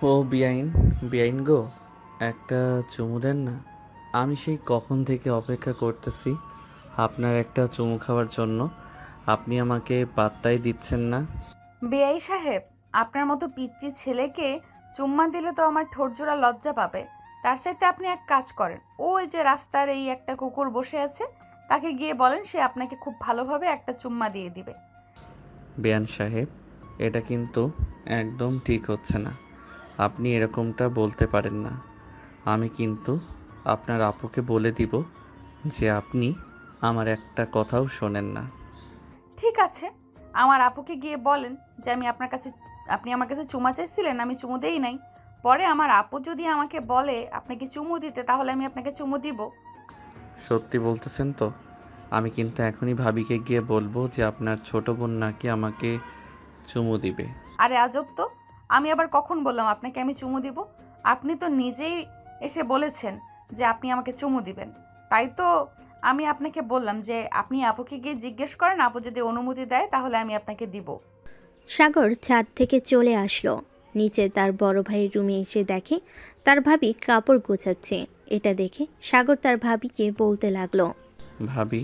ও বিয়াইন, বিয়াইন গো, একটা চুমু দেন না। আমি সেই কখন থেকে অপেক্ষা করতেছি আপনার একটা চুমু খাওয়ার জন্য। আপনি আমাকে পাত্তাই দিচ্ছেন না। বেআই সাহেব, আপনার মতো পিচ্চি ছেলেকে চুম্মা দিলে তো আমার ঠোঁটজোড়া লজ্জা পাবে। তার সাথে আপনি এক কাজ করেন, ওই যে রাস্তার এই একটা কুকুর বসে আছে, তাকে গিয়ে বলেন সে আপনাকে খুব ভালোভাবে একটা চুম্মা দিয়ে দিবে। বেয়ান সাহেব, এটা কিন্তু একদম ঠিক হচ্ছে না। আপনি এরকমটা বলতে পারেন না। আমি কিন্তু আপনার আপুকে বলে দিব যে আপনি আমার একটা কথাও শোনেন না। ঠিক আছে, আমার আপুকে গিয়ে বলেন যে আপনি আমার কাছে চুমা চাইছিলেন, আমি চুমু দেই নাই। পরে আমার আপু যদি আমাকে বলে আপনাকে চুমু দিতে, তাহলে আমি আপনাকে চুমু দিব। সত্যি বলতেছেন তো? আমি কিন্তু এখনই ভাবিকে গিয়ে বলবো যে আপনার ছোট বোন নাকি আমাকে চুমু দিবে। আরে আজব তো, আমি আবার কখন বললাম আপনাকে আমি চুমু দিব? আপনি তো নিজেই এসে বলেছেন যে আপনি আমাকে চুমু দিবেন। তাই তো আমি আপনাকে বললাম যে আপনি আপুকে গিয়ে জিজ্ঞেস করেন, আপু যদি অনুমতি দেয় তাহলে আমি আপনাকে দিব। সাগর ছাদ থেকে চলে আসলো। নিচে তার বড় ভাইয়ের রুমে এসে দেখে তার ভাবি কাপড় গোছাচ্ছে। এটা দেখে সাগর তার ভাবিকে বলতে লাগলো, ভাবি,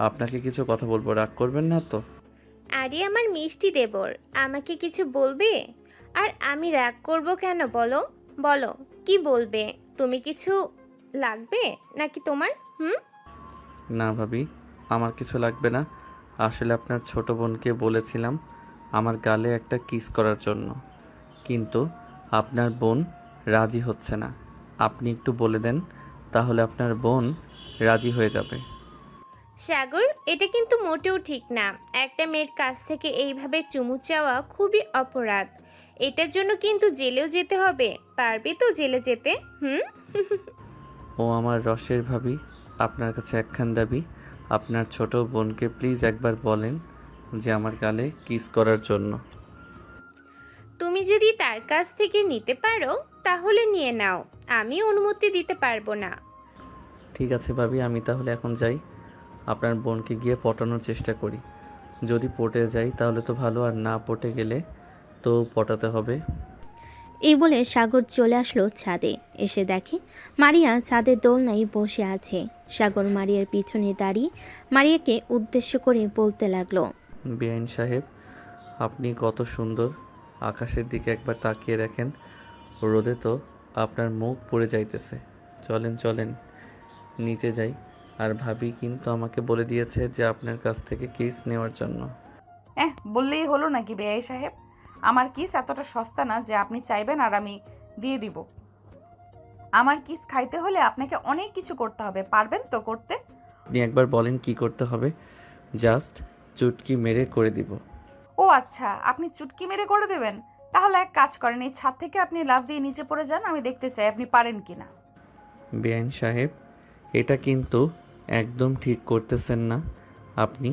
আপনাকে কিছু কথা বলবো, রাগ করবেন না তো? আরে আমার মিষ্টি দেবর, আমাকে কিছু বলবে? আর আমি রাগ করব কেন বলো? বলো, কি বলবে? তুমি কিছু লাগবে নাকি তোমার? না ভাবি, আমার কিছু লাগবে না। আসলে আপনার ছোট বোনকে বলেছিলাম আমার গালে একটা কিস করার জন্য, কিন্তু আপনার বোন রাজি হচ্ছে না। আপনি একটু বলে দেন, তাহলে আপনার বোন রাজি হয়ে যাবে। সাগর, এটা কিন্তু মোটেও ঠিক না। একটা মেয়ের কাছ থেকে এইভাবে চুমু চাওয়া খুবই অপরাধ। এটার জন্য কিন্তু জেলেও যেতে হবে। পারবে তো জেলে যেতে? ও আমার রসের ভাবি, আপনার কাছে একখান দাবি। আপনার ছোট বোনকে প্লিজ একবার বলেন যে আমার গালে কিস করার জন্য। তুমি যদি তার কাছ থেকে নিতে পারো তাহলে নিয়ে নাও, আমি অনুমতি দিতে পারবো না। ঠিক আছে ভাবি, আমি তাহলে এখন যাই। আপনার বোনকে গিয়ে পটানোর চেষ্টা করি। যদি পটে যাই তাহলে তো ভালো, আর না পটে গেলে তো পটাতে হবে। এই বলে সাগর চলে আসলো ছাদে। এসে দেখে মারিয়া ছাদের দোলনায় বসে আছে। সাগর মারিয়ার পিছনে দাঁড়িয়ে মারিয়াকে উদ্দেশ্য করে বলতে লাগলো, বেআইন সাহেব, আপনি কত সুন্দর। আকাশের দিকে একবার তাকিয়ে দেখেন, রোদে তো আপনার মুখ পড়ে যাইতেছে। চলেন চলেন, নিচে যাই। আর ভাবি কিন্তু আমাকে বলে দিয়েছে যে আপনার কাছ থেকে কিস নেওয়ার জন্য। বললেই হলো নাকি বেআই সাহেব? আমার কিস এতটা সস্তা না যে আপনি চাইবেন আর আমি দিয়ে দিব। আমার কিস খাইতে হলে আপনাকে অনেক কিছু করতে হবে, পারবেন তো করতে? আপনি একবার বলেন কি করতে হবে, জাস্ট চুটকি মেরে করে দিব। ও আচ্ছা, আপনি চুটকি মেরে করে দেবেন। তাহলে এক কাজ করেন, এই ছাদ থেকে আপনি লাফ দিয়ে নিচে পড়ে যান, আমি দেখতে চাই আপনি পারেন কিনা। বেআইন সাহেব, এটা কিন্তু একদম ঠিক করতেছেন না আপনি।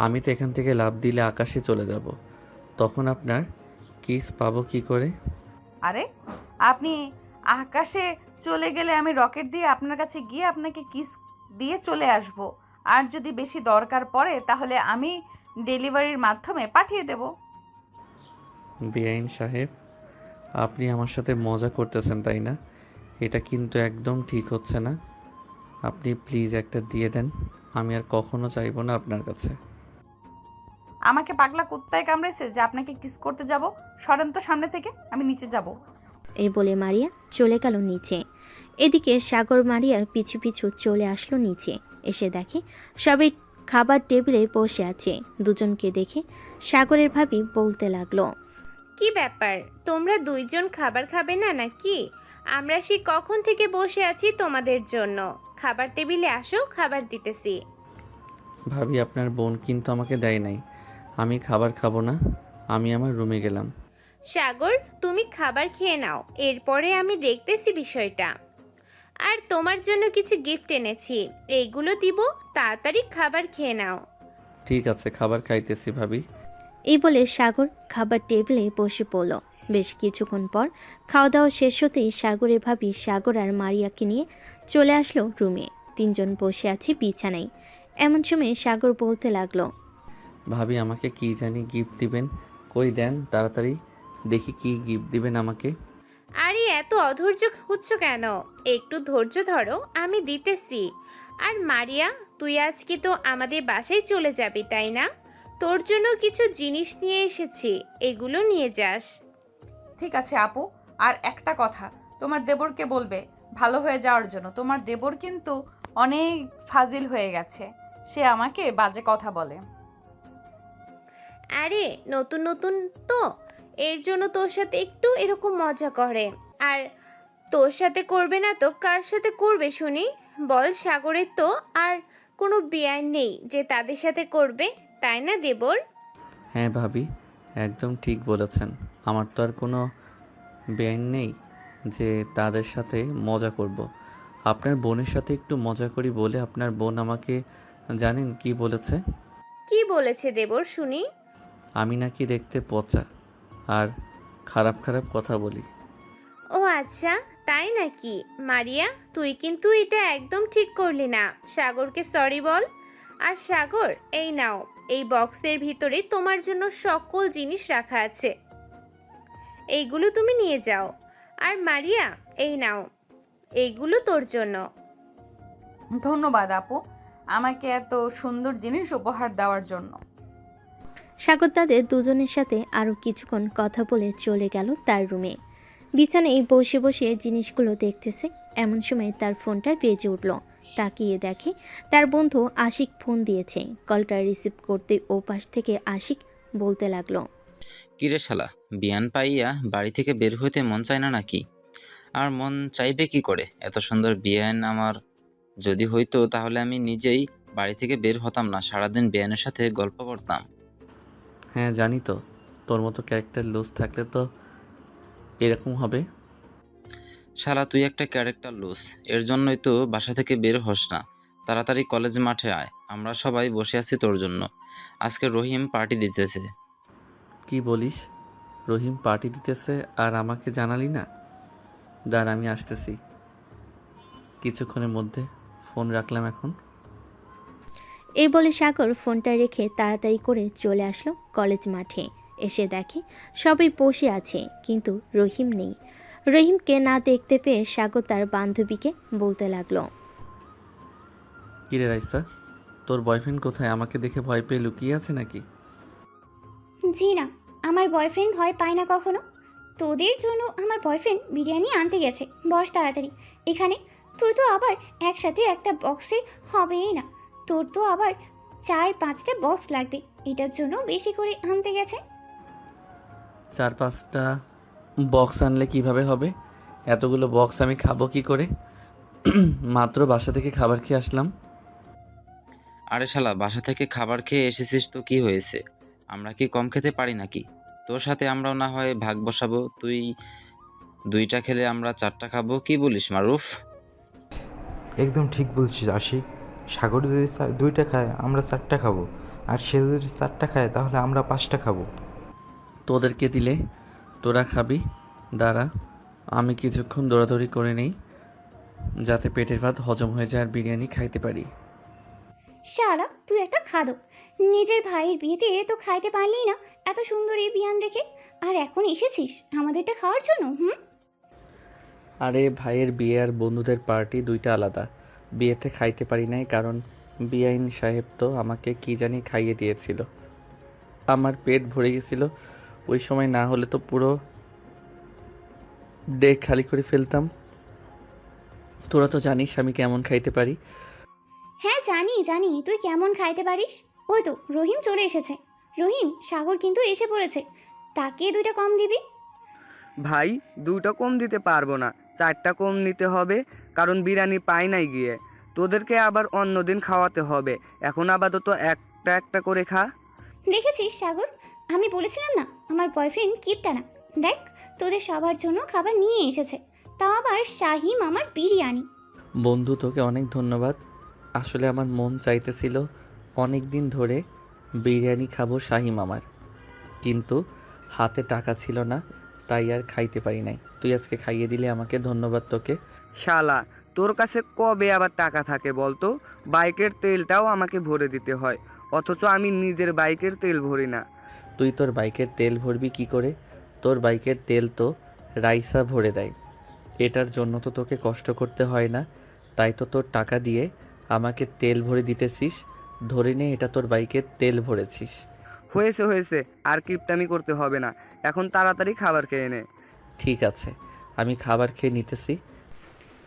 আমি তো এখান থেকে লাফ দিলে আকাশে চলে যাব, তখন আপনার কিস পাবো কি করে? আরে, আপনি আকাশে চলে গেলে আমি রকেট দিয়ে আপনার কাছে গিয়ে আপনাকে কিস দিয়ে চলে আসব। আর যদি বেশি দরকার পড়ে তাহলে আমি ডেলিভারির মাধ্যমে পাঠিয়ে দেব। বেআইন সাহেব, আপনি আমার সাথে মজা করতেছেন তাই না? এটা কিন্তু একদম ঠিক হচ্ছে না। আপনি প্লিজ একটা দিয়ে দেন, আমি আর কখনো চাইবো না আপনার কাছে। আমাকে পাগলা কুত্তায় কামড়েছে যে আপনাকে কিস করতে যাব? সরেন তো সামনে থেকে, আমি নিচে যাব। এই বলে মারিয়া চলে গেল নিচে। এদিকে সাগর মারিয়ার পিছু পিছু চলে আসলো নিচে। এসে দেখে সবাই খাবার টেবিলে বসে আছে। দুজনকে দেখে সাগরের ভাবি বলতে লাগলো, কি ব্যাপার, তোমরা দুইজন খাবার খাবে না নাকি? আমরা সেই কখন থেকে বসে আছি তোমাদের জন্য। খাবার টেবিলে আসো, খাবার দিতেছি। ভাবি, আপনার বোন কিন্তু আমাকে দেয় নাই। আমি খাবার খাবো না, আমি আমার রুমে গেলাম। সাগর, তুমি খাবার খেয়ে নাও, এরপরে আমি দেখতেছি বিষয়টা। আর তোমার জন্য কিছু গিফট এনেছি, এইগুলো দিব, তাড়াতাড়ি খাবার খেয়ে নাও। ঠিক আছে, খাবার খাইতেছি ভাবি। এই বলে সাগর খাবার টেবিলে বসে পড়ল। বেশ কিছুক্ষণ পর খাওয়া দাওয়া শেষ হতেই সাগরের ভাবি সাগর আর মারিয়াকে নিয়ে চলে আসলো রুমে। তিনজন বসে আছে বিছানায়। এমন সময় সাগর বলতে লাগলো, ভাবি, আমাকে কি জানি গিফট দিবেন, কই দেন তাড়াতাড়ি, দেখি কি গিফট দিবেন আমাকে। আরে এত অধৈর্য হচ্ছ কেন? একটু ধৈর্য ধরো, আমি দিতেছি। আর মারিয়া, তুই আজকে তো আমাদের বাসায় চলে যাবি তাই না? তোর জন্য কিছু জিনিস নিয়ে এসেছি, এগুলো নিয়ে যাস। ঠিক আছে আপু, আর একটা কথা, তোমার দেবরকে বলবে ভালো হয়ে যাওয়ার জন্য। তোমার দেবর কিন্তু অনেক ফাজিল হয়ে গেছে, সে আমাকে বাজে কথা বলে। আরে নতুন নতুন তো, এর জন্য তোর সাথে একটু এরকম মজা করে। আর তোর সাথে করবে না তো কার সাথে করবে শুনি? বল, সাগরের তো আর কোনো বেআইন নেই যে তাদের সাথে করবে, তাই না দেবর? হ্যাঁ ভাবি, একদম ঠিক বলেছেন। আমার তো আর কোনো বেআইন নেই যে তাদের সাথে মজা করব। আপনার বোনের সাথে একটু মজা করি বলে আপনার বোন আমাকে জানেন কি বলেছে? কি বলেছে দেবর শুনি? আমি নাকি দেখতে পচা আর খারাপ খারাপ কথা বলি। ও আচ্ছা, তাই নাকি? মারিয়া, তুই কিন্তু এটা একদম ঠিক করলি না। সাগরকে সরি বল। আর সাগর, এই নাও, এই বক্সের ভিতরে তোমার জন্য সকল জিনিস রাখা আছে, এইগুলো তুমি নিয়ে যাও। আর মারিয়া, এই নাও, এইগুলো তোর জন্য। ধন্যবাদ আপু, আমাকে এত সুন্দর জিনিস উপহার দেওয়ার জন্য। সাগর তাদের দুজনের সাথে আরও কিছুক্ষণ কথা বলে চলে গেল তার রুমে। বিছানায় বসে বসে জিনিসগুলো দেখতেছে, এমন সময় তার ফোনটা বেজে উঠল। তাকিয়ে দেখে তার বন্ধু আশিক ফোন দিয়েছে। কলটা রিসিভ করতে ওপাশ থেকে আশিক বলতে লাগলো, কিরে শালা, বিয়ান পাইয়া বাড়ি থেকে বের হইতে মন চায় না নাকি? আর মন চাইবে কি করে? এত সুন্দর বিয়ান আমার যদি হইতো তাহলে আমি নিজেই বাড়ি থেকে বের হতাম না, সারাদিন বিয়ানের সাথে গল্প করতাম। হ্যাঁ জানি তো, তোর মতো ক্যারেক্টার লুজ থাকলে তো এরকম হবে। শালা তুই একটা ক্যারেক্টার লুজ, এর জন্যই তো বাসা থেকে বের হস না। তাড়াতাড়ি কলেজ মাঠে আয়, আমরা সবাই বসে আছি তোর জন্য। আজকে রহিম পার্টি দিতেছে। কি বলিস? রহিম পার্টি দিতেছে আর আমাকে জানালি না? দাঁড়, আমি আসতেছি কিছুক্ষণের মধ্যে। ফোন রাখলাম এখন। এই বলে সাগর ফোনটা রেখে তাড়াতাড়ি করে চলে আসলো কলেজ মাঠে। এসে দেখে সবাই বসে আছে, কিন্তু রহিম নেই। রহিমকে না দেখতে পেয়ে সাগর তার বান্ধবীকে বলতে লাগলো, কিরে রাইসা, তোর বয়ফ্রেন্ড কোথায়? আমাকে দেখে ভয় পেয়ে লুকিয়ে আছে নাকি? জি না, আমার বয়ফ্রেন্ড ভয় পায় না কখনো। তোদের জন্য আমার বয়ফ্রেন্ড বিরিয়ানি আনতে গেছে। বস তাড়াতাড়ি এখানে। তুই তো আবার একসাথে একটা বক্সে হবেই না, তোর তো আবার 4-5টা বক্স লাগবে, এটার জন্য বেশি করে আনতে গেছে। 4-5টা বক্স আনলে কিভাবে হবে? এতগুলো বক্স আমি খাবো কি করে? মাত্র বাসা থেকে খাবার খেয়ে আসলাম। আরে শালা, বাসা থেকে খাবার খেয়ে এসেছিস তো কি হয়েছে? আমরা কি কম খেতে পারি নাকি? তোর সাথে আমরাও না হয় ভাগ বসাবো, তুই 2টা খেলে আমরা 4টা খাবো, কি বলিস মারুফ? একদম ঠিক বলছিস আশিক। সাগর যদি 2টা খায় আমরা 4টা খাবো, আর সে যদি 4টা খায় তাহলে আমরা 5টা খাবো। তোদেরকে দিলে তোরা খাবি। দাঁড়া, আমি কিছুক্ষণ দৌড়াদৌড়ি করে নেই যাতে পেটের ভাত হজম হয়ে যায় আর বিরিয়ানি খাইতে পারি। শালা তুই একটা খাদক, নিজের ভাইয়ের বিয়েতে তো খাইতে পারলি না এত সুন্দর এই বিয়ান দেখে, আর এখন এসেছিস আমাদেরটা খাওয়ার জন্য? আরে ভাইয়ের বিয়ে আর বন্ধুদের পার্টি দুইটা আলাদা। বিয়েতে খাইতে পারি নাই কারণ বিআইন সাহেব তো আমাকে কি জানি খাইয়ে দিয়েছিল। আমার পেট ভরে গেছিল। ওই সময় না হলে তো পুরো ডে খালি করে ফেলতাম। তোরা তো জানিস আমি কেমন খাইতে পারি। হ্যাঁ জানি জানি তুই কেমন খাইতে পারিস। ওই তো রহিম চলে এসেছে। রহিম, সাগর কিন্তু এসে পড়েছে, তাকে 2টা কম দিবি। ভাই, 2টা কম দিতে পারবো না, 4টা কম নিতে হবে, কারণ বিরিয়ানি পাই নাই গিয়ে। তোদেরকে আবার অন্যদিন খাওয়াতে হবে, এখন আপাতত একটা একটা করে খা। দেখেছিস সাগর, আমি বলেছিলাম না আমার বয়ফ্রেন্ড কিপটা না। দেখ, তোদের সবার জন্য খাবার নিয়ে এসেছে, তাও আবার শাহি মামার বিরিয়ানি। বন্ধু, তোকে অনেক ধন্যবাদ। আসলে আমার মন চাইতেছিল অনেক দিন ধরে বিরিয়ানি খাবো শাহি মামার, কিন্তু হাতে টাকা ছিল না, তাই আর খাইতে পারি নাই। তুই আজকে খাইয়ে দিলে আমাকে, ধন্যবাদ তোকে। শালা, তোর কাছে কবে আবার টাকা থাকে বলতো? বাইকের তেলটাও আমাকে ভরে দিতে হয়, অথচ আমি নিজের বাইকের তেল ভরি না। তুই তোর বাইকের তেল ভরবি কি করে? তোর বাইকের তেল তো রাইসা ভরে দেয়। এটার জন্য তো তোকে কষ্ট করতে হয় না, তাই তো তোর টাকা দিয়ে আমাকে তেল ভরে দিতেছিস। ধরে নে এটা তোর বাইকের তেল ভরেছিস। হয়েছে হয়েছে, আর কিপটামি করতে হবে না, এখন তাড়াতাড়ি খাবার খেয়ে নে। ঠিক আছে, আমি খাবার খেয়ে নিতেছি।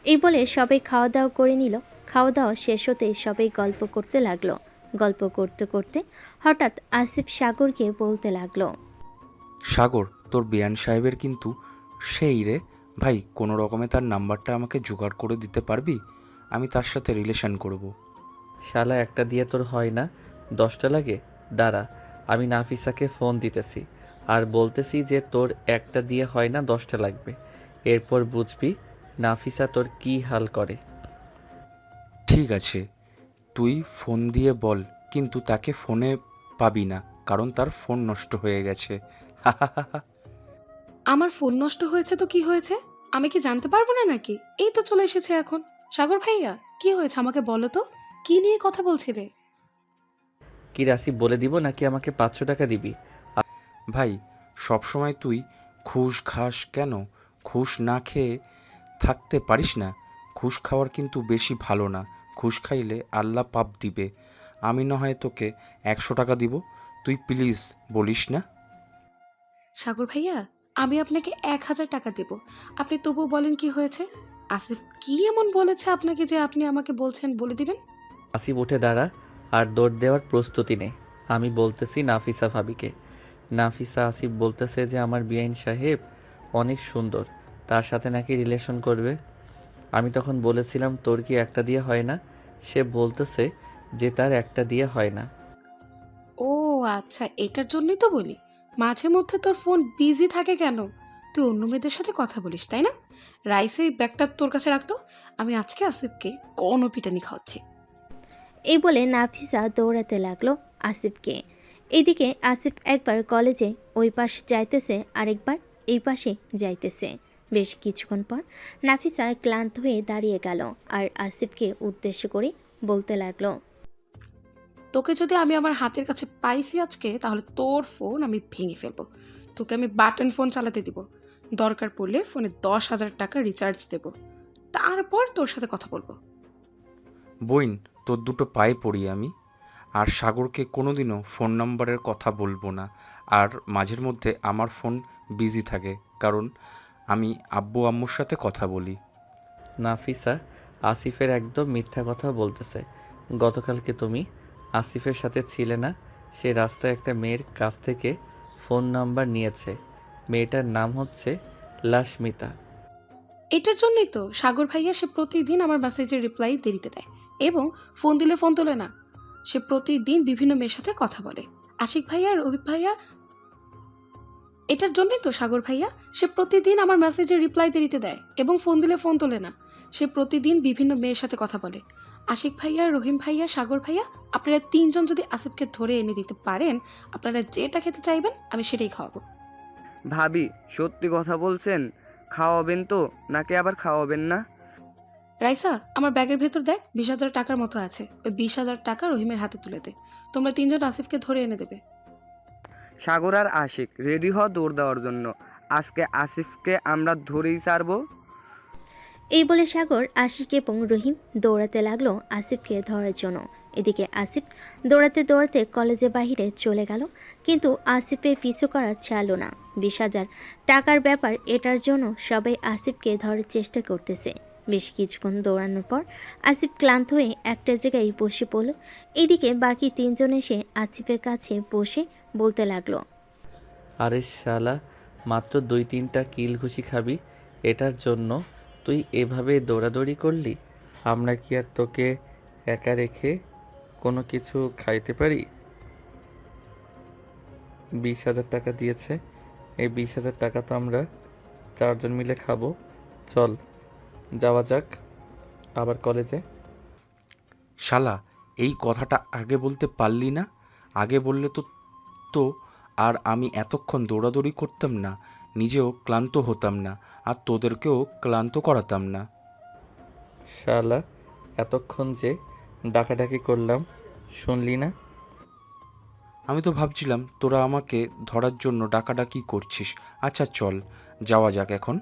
এই বলে সবাই খাওয়া দাওয়া করে নিল। খাওয়া দাওয়া শেষ হতেই সবাই গল্প করতে লাগলো। গল্প করতে করতে হঠাৎ আসিফ সাগরকে বলতে লাগলো, সাগর, তোর বেয়ান সাহেবের কিন্তু সেই রে ভাই, কোনো রকমে তার নাম্বারটা আমাকে জোগাড় করে দিতে পারবি? আমি তার সাথে রিলেশন করব। শালা একটা দিয়ে তোর হয় না, 10টা লাগে? দাঁড়া, আমি নাফিসাকে ফোন দিতেছি আর বলতেছি যে তোর একটা দিয়ে হয় না, 10টা লাগবে। এরপর বুঝবি নাফিসা তোর কি হাল করে। ঠিক আছে, তুই ফোন দিয়ে বল, কিন্তু তাকে ফোনে পাবি না, কারণ তার ফোন নষ্ট হয়ে গেছে। আমার ফোন নষ্ট হয়েছে তো কি হয়েছে? আমি কি জানতে পারবো না নাকি? এই তো চলে এসেছে এখন। সাগর ভাইয়া, কি হয়েছে আমাকে বলো তো, কি নিয়ে কথা বলছিলে? কি রাসিব বলে দিব নাকি আমাকে 500 টাকা দিবি? ভাই, সবসময় তুই ঘুষ খাস কেন? ঘুষ না খেয়ে থাকতে পারিস না? ঘুষ খাওয়ার কিন্তু বেশি ভালো না। ঘুষ খাইলে আল্লাহ পাপ দিবে। আমি না হয় তোকে 100 টাকা দিব, তুই প্লিজ বলিস না। সাগর ভাইয়া, আমি আপনাকে 1000 টাকা দেব, আপনি তবুও বলেন কি হয়েছে? আসিফ কি এমন বলেছে আপনাকে যে আপনি আমাকে বলছেন বলে দিবেন? আসিফ উঠে দাঁড়া আর দৌড় দেওয়ার প্রস্তুতি নে। আমি বলতেছি নাফিসা ভাবিকে। নাফিসা আসিফ বলতেছে যে আমার বিআইন সাহেব অনেক সুন্দর, তার সাথে নাকি রিলেশন করবে। আমি তখন বলেছিলাম তোর কি একটা দিয়ে হয় না? সে বলতেছে যে তার একটা দিয়ে হয় না। ও আচ্ছা, এটার জন্যই তো বলি মাঝে মধ্যে তোর ফোন বিজি থাকে কেন। তুই অন্য মেয়েদের সাথে কথা বলিস তাই না? রাইসে এই ব্যাগটা তোর কাছে রাখতো, আমি আজকে আসিফকে কোনো পিটানি খাওয়াচ্ছি। এই বলে নাফিসা দৌড়াতে লাগলো আসিফকে। এদিকে আসিফ একবার কলেজে ওই পাশ যাইতেছে, আরেকবার এই পাশে যাইতেছে। বেশ কিছুক্ষণ পর নাফিসা ক্লান্ত হয়ে দাঁড়িয়ে গেল আর আসিফকে উদ্দেশ্য করে বলতে লাগলো, তোকে যদি আমি আমার হাতের কাছে পাইছি আজকে, তাহলে তোর ফোন আমি ভেঙে ফেলবো। তোকে আমি বাটন ফোন চালাতে দিব, দরকার পড়লে ফোনে 10,000 টাকা রিচার্জ দেব, তারপর তোর সাথে কথা বলবো। বইন, তোর দুটো পায়ে পড়ি আমি। আর সাগরকে কোনোদিনও ফোন নাম্বারের কথা বলবো না। আর মাঝের মধ্যে আমার ফোন বিজি থাকে, কারণ আমি আব্বু আম্মুর সাথে কথা বলি। নাফিসা আসিফের একদম মিথ্যা কথা বলতেছে। গতকালকে তুমি আসিফের সাথে ছিলে না? সে রাস্তায় একটা মেয়ের কাছ থেকে ফোন নাম্বার নিয়েছে। মেয়েটার নাম হচ্ছে লাশমিতা। এটার জন্যই তো সাগর ভাইয়া সে প্রতিদিন আমার মেসেজের রিপ্লাই দেরিতে দেয় এবং ফোন দিলে ফোন তোলে না। সে প্রতিদিন বিভিন্ন মেয়ের সাথে কথা বলে। আশিক ভাইয়া আর অভিক ভাইয়া, এটার জন্যই তো সাগর ভাইয়া সে প্রতিদিন আমার মেসেজের রিপ্লাই দেরিতে দেয় এবং ফোন দিলে ফোন তোলে না। সে প্রতিদিন বিভিন্ন মেয়ের সাথে কথা বলে। আশিক ভাইয়া, রহিম ভাইয়া, সাগর ভাইয়া, আপনারা 3 জন যদি আসিফকে ধরে এনে দিতে পারেন, আপনারা যেটা খেতে চাইবেন আমি সেটাই খাওয়াবো। ভাবি, সত্যি কথা বলছেন? খাওয়াবেন তো নাকি আবার খাওয়াবেন না? রাইসা, আমার ব্যাগের ভেতর দেখ 20,000 টাকার মতো আছে। ওই 20,000 টাকা রহিমের হাতে তুলে দে। তোমরা 3 জন আসিফকে ধরে এনে দেবে। সাগর আর আশিক রেডি হ দৌড় দেওয়ার জন্য। আজকে আসিফকে আমরা ধরেই ছাড়বো। এই বলে সাগর, আশিক এবং রহিম দৌড়াতে লাগলো আসিফকে ধরার জন্য। এদিকে আসিফ দৌড়াতে দৌড়াতে কলেজের বাইরে চলে গেল, কিন্তু আসিফের পিছু করা ছাড়লো না। 20,000 টাকার ব্যাপার, এটার জন্য সবাই আসিফকে ধরার চেষ্টা করতেছে। বেশ কিছুক্ষণ দৌড়ানোর পর আসিফ ক্লান্ত হয়ে একটা জায়গায় বসে পড়ল। এদিকে বাকি 3 জন এসে আসিফের কাছে বসে বলতে লাগলো, আরে শালা, মাত্র 2-3টা কিল ঘুষি খাবি, এটার জন্য তুই এভাবে দৌড়াদৌড়ি করলি? আমরা কি আর তোকে একা রেখে কোনো কিছু খাইতে পারি? 20,000 টাকা দিয়েছে, এই 20,000 টাকা তো আমরা 4 জন মিলে খাবো। চল যাওয়া যাক আবার কলেজে। শালা, এই কথাটা আগে বলতে পারলি না? আগে বললে তো তো আর আমি এতক্ষণ দৌড়াদৌড়ি করতাম না, নিজেও ক্লান্ত হতাম না, আর তোদেরকেও ক্লান্ত করাতাম না। শালা, এতক্ষণ যে ডাকাডাকি করলাম শুনলি না? আমি তো ভাবছিলাম তোরা আমাকে ধরার জন্য ডাকাডাকি করছিস। আচ্ছা চল যাওয়া যাক এখন।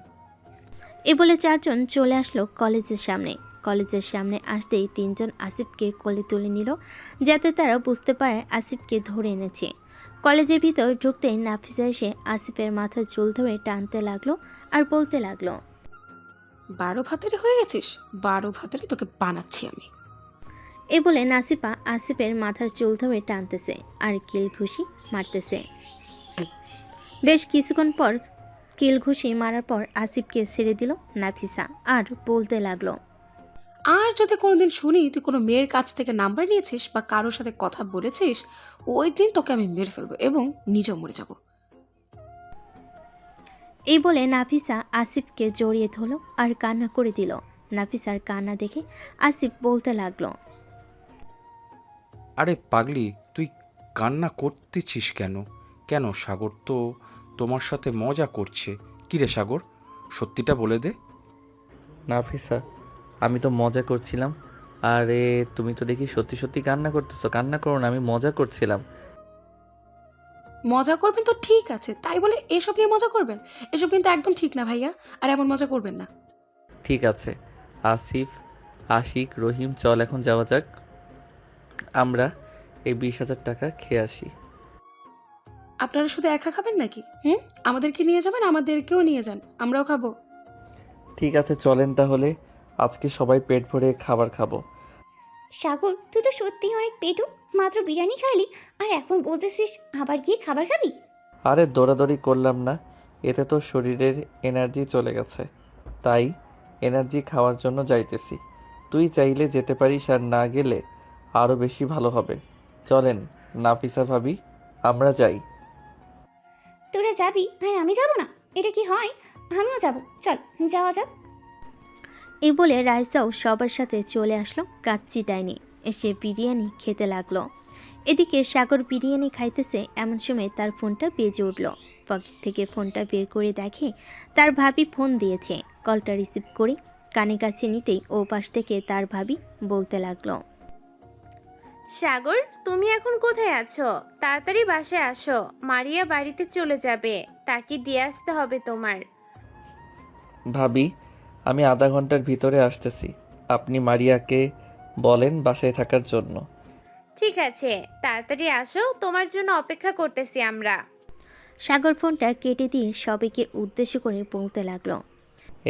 এ বলে চারজন চলে আসলো কলেজের সামনে। কলেজের সামনে আসতেই তিনজন আসিফকে কোলে তুলে নিল, যাতে তারা বুঝতে পারে আসিফকে ধরে এনেছে। কলেজের ভিতর ঢুকতেই নাফিসা এসে আসিফের মাথার চুল ধরে টানতে লাগলো আর বলতে লাগলো, 12 ভাতারে হয়ে গেছিস, 12 ভাতারে তোকে বানাচ্ছি আমি। এ বলে নাসিফা আসিফের মাথার চুল ধরে টানতেছে আর কিল ঘুষি মারতেছে। বেশ কিছুক্ষণ পর কিল ঘুষি মারার পর আসিফকে ছেড়ে দিল নাফিসা আর বলতে লাগলো, আর যদি কোনোদিন শুনি তুই কোনো মেয়ের কাছ থেকে নাম্বার নিয়েছিস বা কারোর সাথে কথা বলেছিস, ওই দিন তোকে আমি মেরে ফেলবো এবং নিজেও মরে যাব। এই বলে নাফিসা আসিফকে জড়িয়ে ধরল আর কান্না করে দিল। নাফিসার কান্না দেখে আসিফ বলতে লাগলো, আরে পাগলি, তুই কান্না করতেছিস কেন? কেন, সাগর তো তোমার সাথে মজা করছে। কি রে সাগর, সত্যিটা বলে দে। নাফিসা, আমি তো মজা করছিলাম। আরে তুমি তো দেখি সত্যি সত্যি কান্না করতেছো। কান্না করো না, আমি মজা করছিলাম। মজা করবেন তো ঠিক আছে, তাই বলে এসব নিয়ে মজা করবেন? এসব কিন্তু একদম ঠিক না ভাইয়া, আর এমন মজা করবেন না। ঠিক আছে আসিফ, আশিক, রহিম, চল এখন যাওয়া যাক। আমরা এই 20,000 টাকা খেয়ে আসি। আপনারা শুধু একা খাবেন নাকি? আমাদেরকে নিয়ে যাবেন, আমাদেরকেও নিয়ে যান, আমরাও খাবো। ঠিক আছে চলেন তাহলে, আজকে সবাই পেট ভরে খাবার খাবো। সাগর, তুই তো সত্যিই অনেক পেটু। মাত্র বিরিয়ানি খাইলি আর এখন বলতেছিস আবার গিয়ে খাবার খাবি? আরে দৌড়াদৌড়ি করলাম না, এতে তো শরীরের এনার্জি চলে গেছে, তাই এনার্জি খাওয়ার জন্য যাইতেছি। তুই চাইলে যেতে পারিস, আর না গেলে আরও বেশি ভালো হবে। চলেন নাফিসা ভাবি, আমরা যাই। তোরা যাবি আর আমি যাব না? এটা কি হয়? আমিও যাব, চল যাওয়া যাক। এই বলে রাইসাও সবার সাথে চলে আসলো কাচ্চি ডাইনে, এসে বিরিয়ানি খেতে লাগলো। এদিকে সাগর বিরিয়ানি খাইতেছে, এমন সময় তার ফোনটা বেজে উঠল। পকেট থেকে ফোনটা বের করে দেখে তার ভাবি ফোন দিয়েছে। কলটা রিসিভ করে কানে কাছে নিতেই ও পাশ থেকে তার ভাবি বলতে লাগলো, সাগর, তুমি এখন কোথায় আছো? তাড়াতাড়ি বাসায় আসো, মারিয়া বাড়িতে চলে যাবে, তাকে দিয়ে আসতে হবে তোমার। ভাবি, আমি আধা ঘন্টার ভিতরে আসতেছি। আপনি মারিয়াকে বলেন বাসায় থাকার জন্য। ঠিক আছে, তাড়াতাড়ি আসো, তোমার জন্য অপেক্ষা করতেছি আমরা। সাগর ফোনটা কেটে দিয়ে সবাইকে উদ্দেশ্য করে বলতে লাগলো,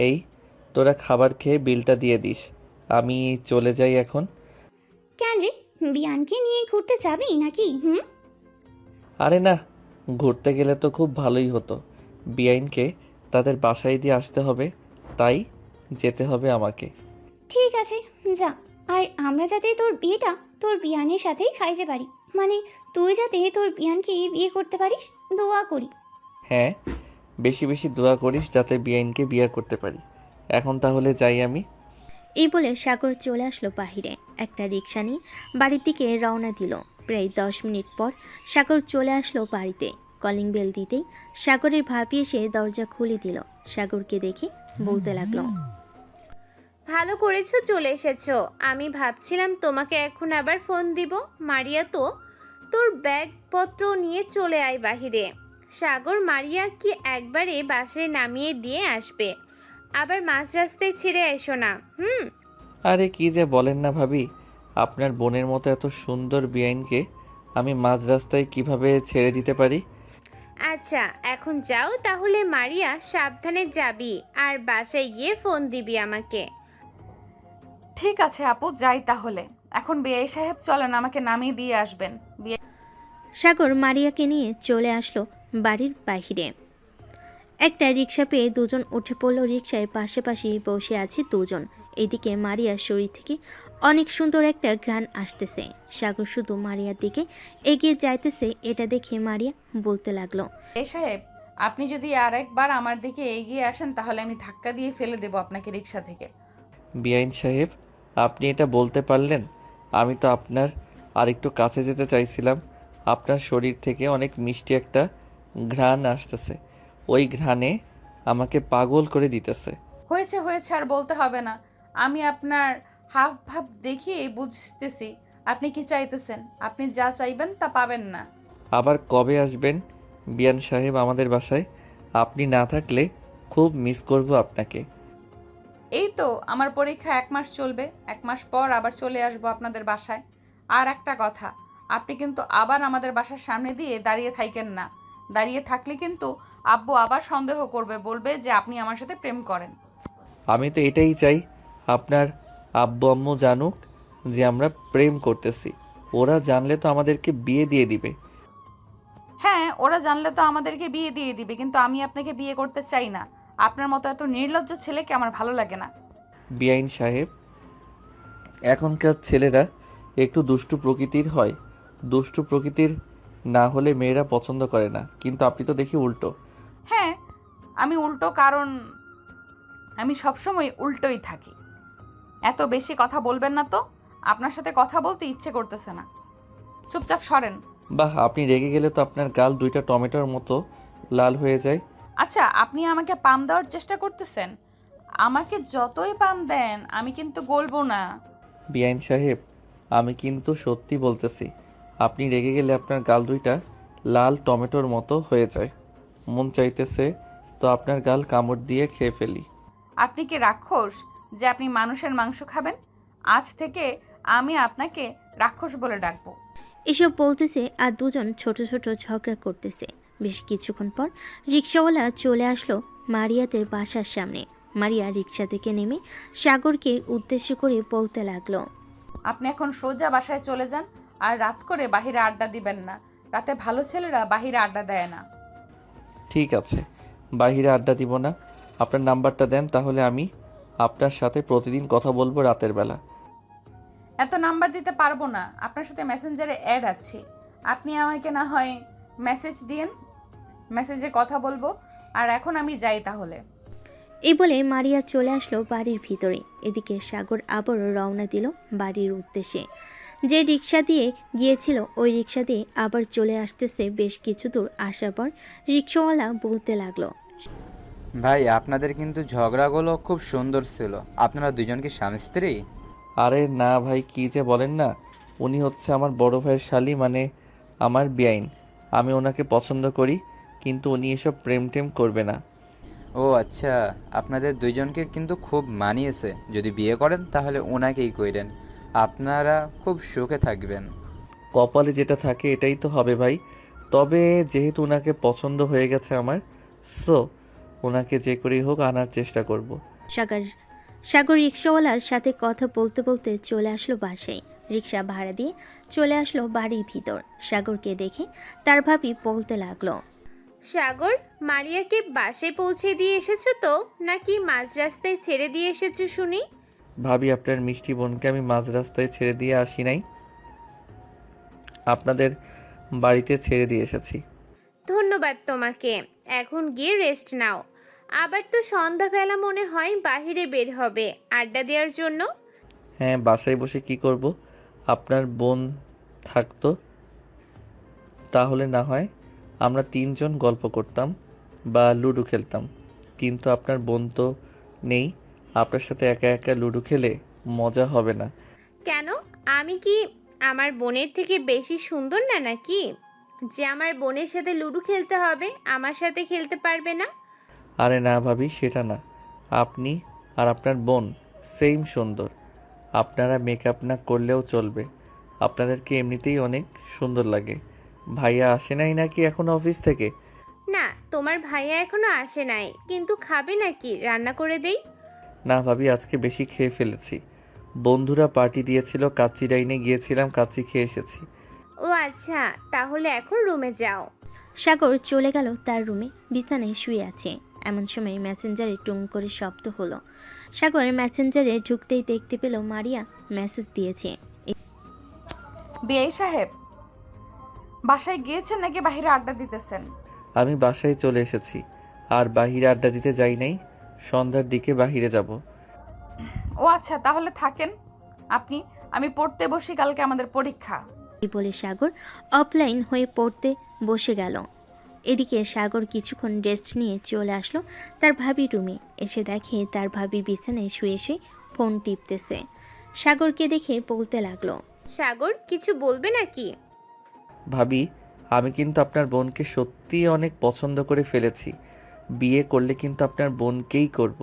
এই তোরা খাবার খেয়ে বিলটা দিয়ে দিস, আমি চলে যাই এখন। কেন রে, বিয়ানকে নিয়ে ঘুরতে যাবি নাকি? আরে না, ঘুরতে গেলে তো খুব ভালোই হতো। বিআইনকে তাদের বাসায় দিয়ে আসতে হবে, তাই যেতে হবে আমাকে। ঠিক আছে যা। আর আমরা যাতে তোর বিয়েটা তোর বিয়ানের সাথেই খাইতে পারি, মানে তুই যাতে তোর বিয়ানকে বিয়ে করতে পারিস, দোয়া করি। হ্যাঁ, বেশি বেশি দোয়া করিস যাতে বিআইনকে বিয়ে করতে পারি। এখন তাহলে যাই আমি। এই বলে সাগর চলে আসলো বাহিরে। একটা রিক্সা নিয়ে বাড়ির দিকে রওনা দিল। প্রায় 10 মিনিট পর সাগর চলে আসলো বাড়িতে। কলিং বেল দিতেই সাগরের ভাবি এসে দরজা খুলে দিল। সাগরকে দেখে বলতে লাগলো, ভালো করেছো চলে এসেছো। আমি ভাবছিলাম তোমাকে এখন আবার ফোন দিব। মারিয়া তো তোর ব্যাগপত্র নিয়ে চলে আয় বাহিরে। সাগর, মারিয়া কি একবারে বাসায় নামিয়ে দিয়ে আসবে, আবার মাঝ রাস্তায় ছেড়ে এসো না। আরে কি যে বলেন না ভাবি, আপনার বোনের মতো এত সুন্দর বিআইনকে আমি মাঝ রাস্তায় কিভাবে ছেড়ে দিতে পারি? আচ্ছা এখন যাও তাহলে, মারিয়া সাবধানে যাবি আর বাসায় গিয়ে ফোন দিবি আমাকে। ঠিক আছে আপু, যাই তাহলে। এখন বিআই সাহেব চলেন, আমাকে নামিয়ে দিয়ে আসবেন। সাগর মারিয়াকে নিয়ে চলে আসলো বাড়ির বাহিরে। একটা রিক্সা পেয়ে দুজন উঠে পড়ল। রিক্সায় পাশাপাশি বসে আছে দুজন। এদিকে মারিয়ার শরীর থেকে অনেক সুন্দর একটা ঘ্রাণ আসতেছে। সাগর শুধু মারিয়ার দিকে এগিয়ে যাইতেছে। এটা দেখে মারিয়া বলতে লাগলো, বিআই সাহেব, আপনি যদি আর একবার আমার দিকে এগিয়ে আসেন তাহলে আমি ধাক্কা দিয়ে ফেলে দেব আপনাকে রিক্সা থেকে। বিআইন সাহেব, আপনি এটা বলতে পারলেন? আমি তো আপনার আরেকটু কাছে যেতে চাইছিলাম। আপনার শরীর থেকে অনেক মিষ্টি একটা ঘ্রাণ আসতেছে, ওই ঘ্রাণে আমাকে পাগল করে দিতেছে। হয়েছে হয়েছে, আর বলতে হবে না। আমি আপনার হাব ভাব দেখিয়ে বুঝতেছি আপনি কি চাইতেছেন। আপনি যা চাইবেন তা পাবেন না। আবার কবে আসবেন বিয়ান সাহেব আমাদের বাসায়? আপনি না থাকলে খুব মিস করব আপনাকে। এই তো আমার পরীক্ষা 1 মাস চলবে, 1 মাস পর আবার চলে আসবো আপনাদের বাসায়। আর একটা কথা, আপনি কিন্তু আবার আমাদের বাসার সামনে দিয়ে দাঁড়িয়ে থাকেন না। দাঁড়িয়ে থাকলে কিন্তু আব্বু আবার সন্দেহ করবে, বলবে যে আপনি আমার সাথে প্রেম করেন। আমি তো এটাই চাই, আপনার আব্বু আম্মু জানুক যে আমরা প্রেম করতেছি। ওরা জানলে তো আমাদেরকে বিয়ে দিয়ে দিবে। হ্যাঁ, ওরা জানলে তো আমাদেরকে বিয়ে দিয়ে দিবে, কিন্তু আমি আপনাকে বিয়ে করতে চাই না। আপনার মতো এত নির্লজ্জ ছেলেকে আমার ভালো লাগে না। বিআইন সাহেব, এখনকার ছেলেরা একটু দুষ্টু প্রকৃতির হয়। দুষ্টু প্রকৃতির না হলে মেয়েরা পছন্দ করে না, কিন্তু আপনি তো দেখি উল্টো। হ্যাঁ, আমি উল্টো, কারণ আমি সবসময় উল্টোই থাকি। এত বেশি কথা বলবেন না তো, আপনার সাথে কথা বলতে ইচ্ছে করতেছে না। চুপচাপ সরেন। বাহ, আপনি রেগে গেলে তো আপনার গাল 2টা টমেটোর মতো লাল হয়ে যায়। আচ্ছা, আপনি আমাকে পাম দেওয়ার চেষ্টা করতেছেন? আমাকে যতই পাম দেন আমি কিন্তু গলবো না। বিআইন সাহেব, আমি কিন্তু সত্যি বলতেছি, আপনি রেগে গেলে আপনার গাল 2টা লাল টমেটোর মতো হয়ে যায়। মন চাইতেছে তো আপনার গাল কামড় দিয়ে খেয়ে ফেলি। আপনি কি রাক্ষস যে আপনি মানুষের মাংস খাবেন? আজ থেকে আমি আপনাকে রাক্ষস বলে ডাকবো। এসব বলতেছে আর দুজন ছোট ছোট ঝগড়া করতেছে। বেশ কিছুক্ষণ পর রিক্সাওয়ালা চলে আসলো মারিয়াদের বাসার সামনে। মারিয়া রিক্সা থেকে নেমে সাগরকে উদ্দেশ্য করে বলতে লাগলো, আপনি এখন সোজা বাসায় চলে যান, আর রাত করে বাহিরে আড্ডা দিবেন না। রাতে ভালো ছেলেরা বাহিরে আড্ডা দেয় না। ঠিক আছে, বাইরে আড্ডা দিব না। আপনার নাম্বারটা দেন, তাহলে আমি আপনার সাথে প্রতিদিন কথা বলবো রাতের বেলা। এত নাম্বার দিতে পারবো না, আপনার সাথে মেসেঞ্জারে অ্যাড আছে। আপনি আমাকে না হয় মেসেজ দিয়েন, মেসেজে কথা বলবো। আর এখন আমি যাই তাহলে। এই বলে মারিয়া চলে আসলো বাড়ির ভিতরে। এদিকে সাগর আবারও রওনা দিল বাড়ির উদ্দেশ্যে। যে রিক্সা দিয়ে গিয়েছিল ওই রিক্সা দিয়ে আবার চলে আসতেছে। বেশ কিছু দূর আসার পর রিক্সাওয়ালা বলতে লাগলো, ভাই আপনাদের কিন্তু ঝগড়াগুলো খুব সুন্দর ছিল। আপনারা দুজন কি স্বামী স্ত্রী? আরে না ভাই, কি যে বলেন না। উনি হচ্ছে আমার বড় ভাইয়ের শালি, মানে আমার বিআইন। আমি ওনাকে পছন্দ করি, কিন্তু উনি এসব প্রেম টেম করবে না। ও আচ্ছা, আপনাদের দুইজনকে কিন্তু খুব মানিয়েছে। যদি বিয়ে করেন তাহলে ওনাকেই কইরেন, আপনারা খুব সুখে থাকবেন। কপালে যেটা থাকে এটাই তো হবে ভাই। তবে যেহেতু ওনাকে পছন্দ হয়ে গেছে আমার, সো ওনাকে যে করেই হোক আনার চেষ্টা করব। সাগর রিক্সাওয়ালার সাথে কথা বলতে বলতে চলে আসলো বাসায়। রিক্সা ভাড়া দিয়ে চলে আসলো বাড়ির ভিতর। সাগরকে দেখে তার ভাবি বলতে লাগলো, সাগর, মারিয়াকে বাসায় পৌঁছে দিয়ে এসেছো তো, নাকি মাঝ রাস্তায় ছেড়ে দিয়ে এসেছো শুনি? ভাবি, আপনার মিষ্টি বোনকে আমি মাঝ রাস্তায় ছেড়ে দিয়ে আসি নাই, আপনাদের বাড়িতে ছেড়ে দিয়ে এসেছি। ধন্যবাদ তোমাকে। এখন গিয়ে রেস্ট নাও। আবার তো সন্ধ্যাবেলা মনে হয় বাহিরে বের হবে আড্ডা দেওয়ার জন্য। হ্যাঁ, বাসায় বসে কি করব? আপনার বোন থাকতো তাহলে না হয় আমরা 3 জন গল্প করতাম বা লুডো খেলতাম, কিন্তু আপনার বোন তো নেই। আপনার সাথে একা একা লুডো খেলে মজা হবে না। কেন? আমি কি আমার বোনের থেকে বেশি সুন্দর না নাকি, যে আমার বোনের সাথে লুডো খেলতে হবে, আমার সাথে খেলতে পারবে না? আরে না ভাবি, সেটা না। আপনি আর আপনার বোন সেম সুন্দর। আপনারা মেকআপ না করলেও চলবে, আপনাদেরকে এমনিতেই অনেক সুন্দর লাগে। ভাইয়া আসে নাই নাকি এখন অফিস থেকে? না, তোমার ভাইয়া এখনো আসে নাই, কিন্তু খাবে নাকি রান্না করে দেই? না ভাবি, আজকে বেশি খেয়ে ফেলেছি। বন্ধুরা পার্টি দিয়েছিল, কাচ্চি ডাইনে গিয়েছিলাম, কাচ্চি খেয়ে এসেছি। ও আচ্ছা, তাহলে এখন রুমে যাও। সাগর চলে গেল তার রুমে। বিছানায় শুয়ে আছে। এমন সময় মেসেঞ্জারে টুং করে শব্দ হলো। সাগর মেসেঞ্জারে ঢুকতেই দেখতে পেল মারিয়া মেসেজ দিয়েছে। বিআই সাহেব, বাসায় গিয়েছেন নাকি বাহিরে আড্ডা দিতেছেন? আমি বাসায় চলে এসেছি, আর বাহিরে আড্ডা দিতে যাই নাই। সন্ধ্যার দিকে বাহিরে যাব। ও আচ্ছা, তাহলে থাকেন আপনি। আমি পড়তে বসি, কালকে আমাদের পরীক্ষা। এই বলে সাগর অফলাইন হয়ে পড়তে বসে গেল। এদিকে সাগর কিছুক্ষণ রেস্ট নিয়ে চলে আসলো তার ভাবির রুমে। এসে দেখে তার ভাবি বিছানায় শুয়ে শুয়ে ফোন টিপতেছে। সাগরকে দেখে বলতে লাগলো, সাগর, কিছু বলবে নাকি? ভাবি, আমি কিন্তু আপনার বোনকে সত্যিই অনেক পছন্দ করে ফেলেছি। বিয়ে করলে কিন্তু আপনার বোনকেই করব।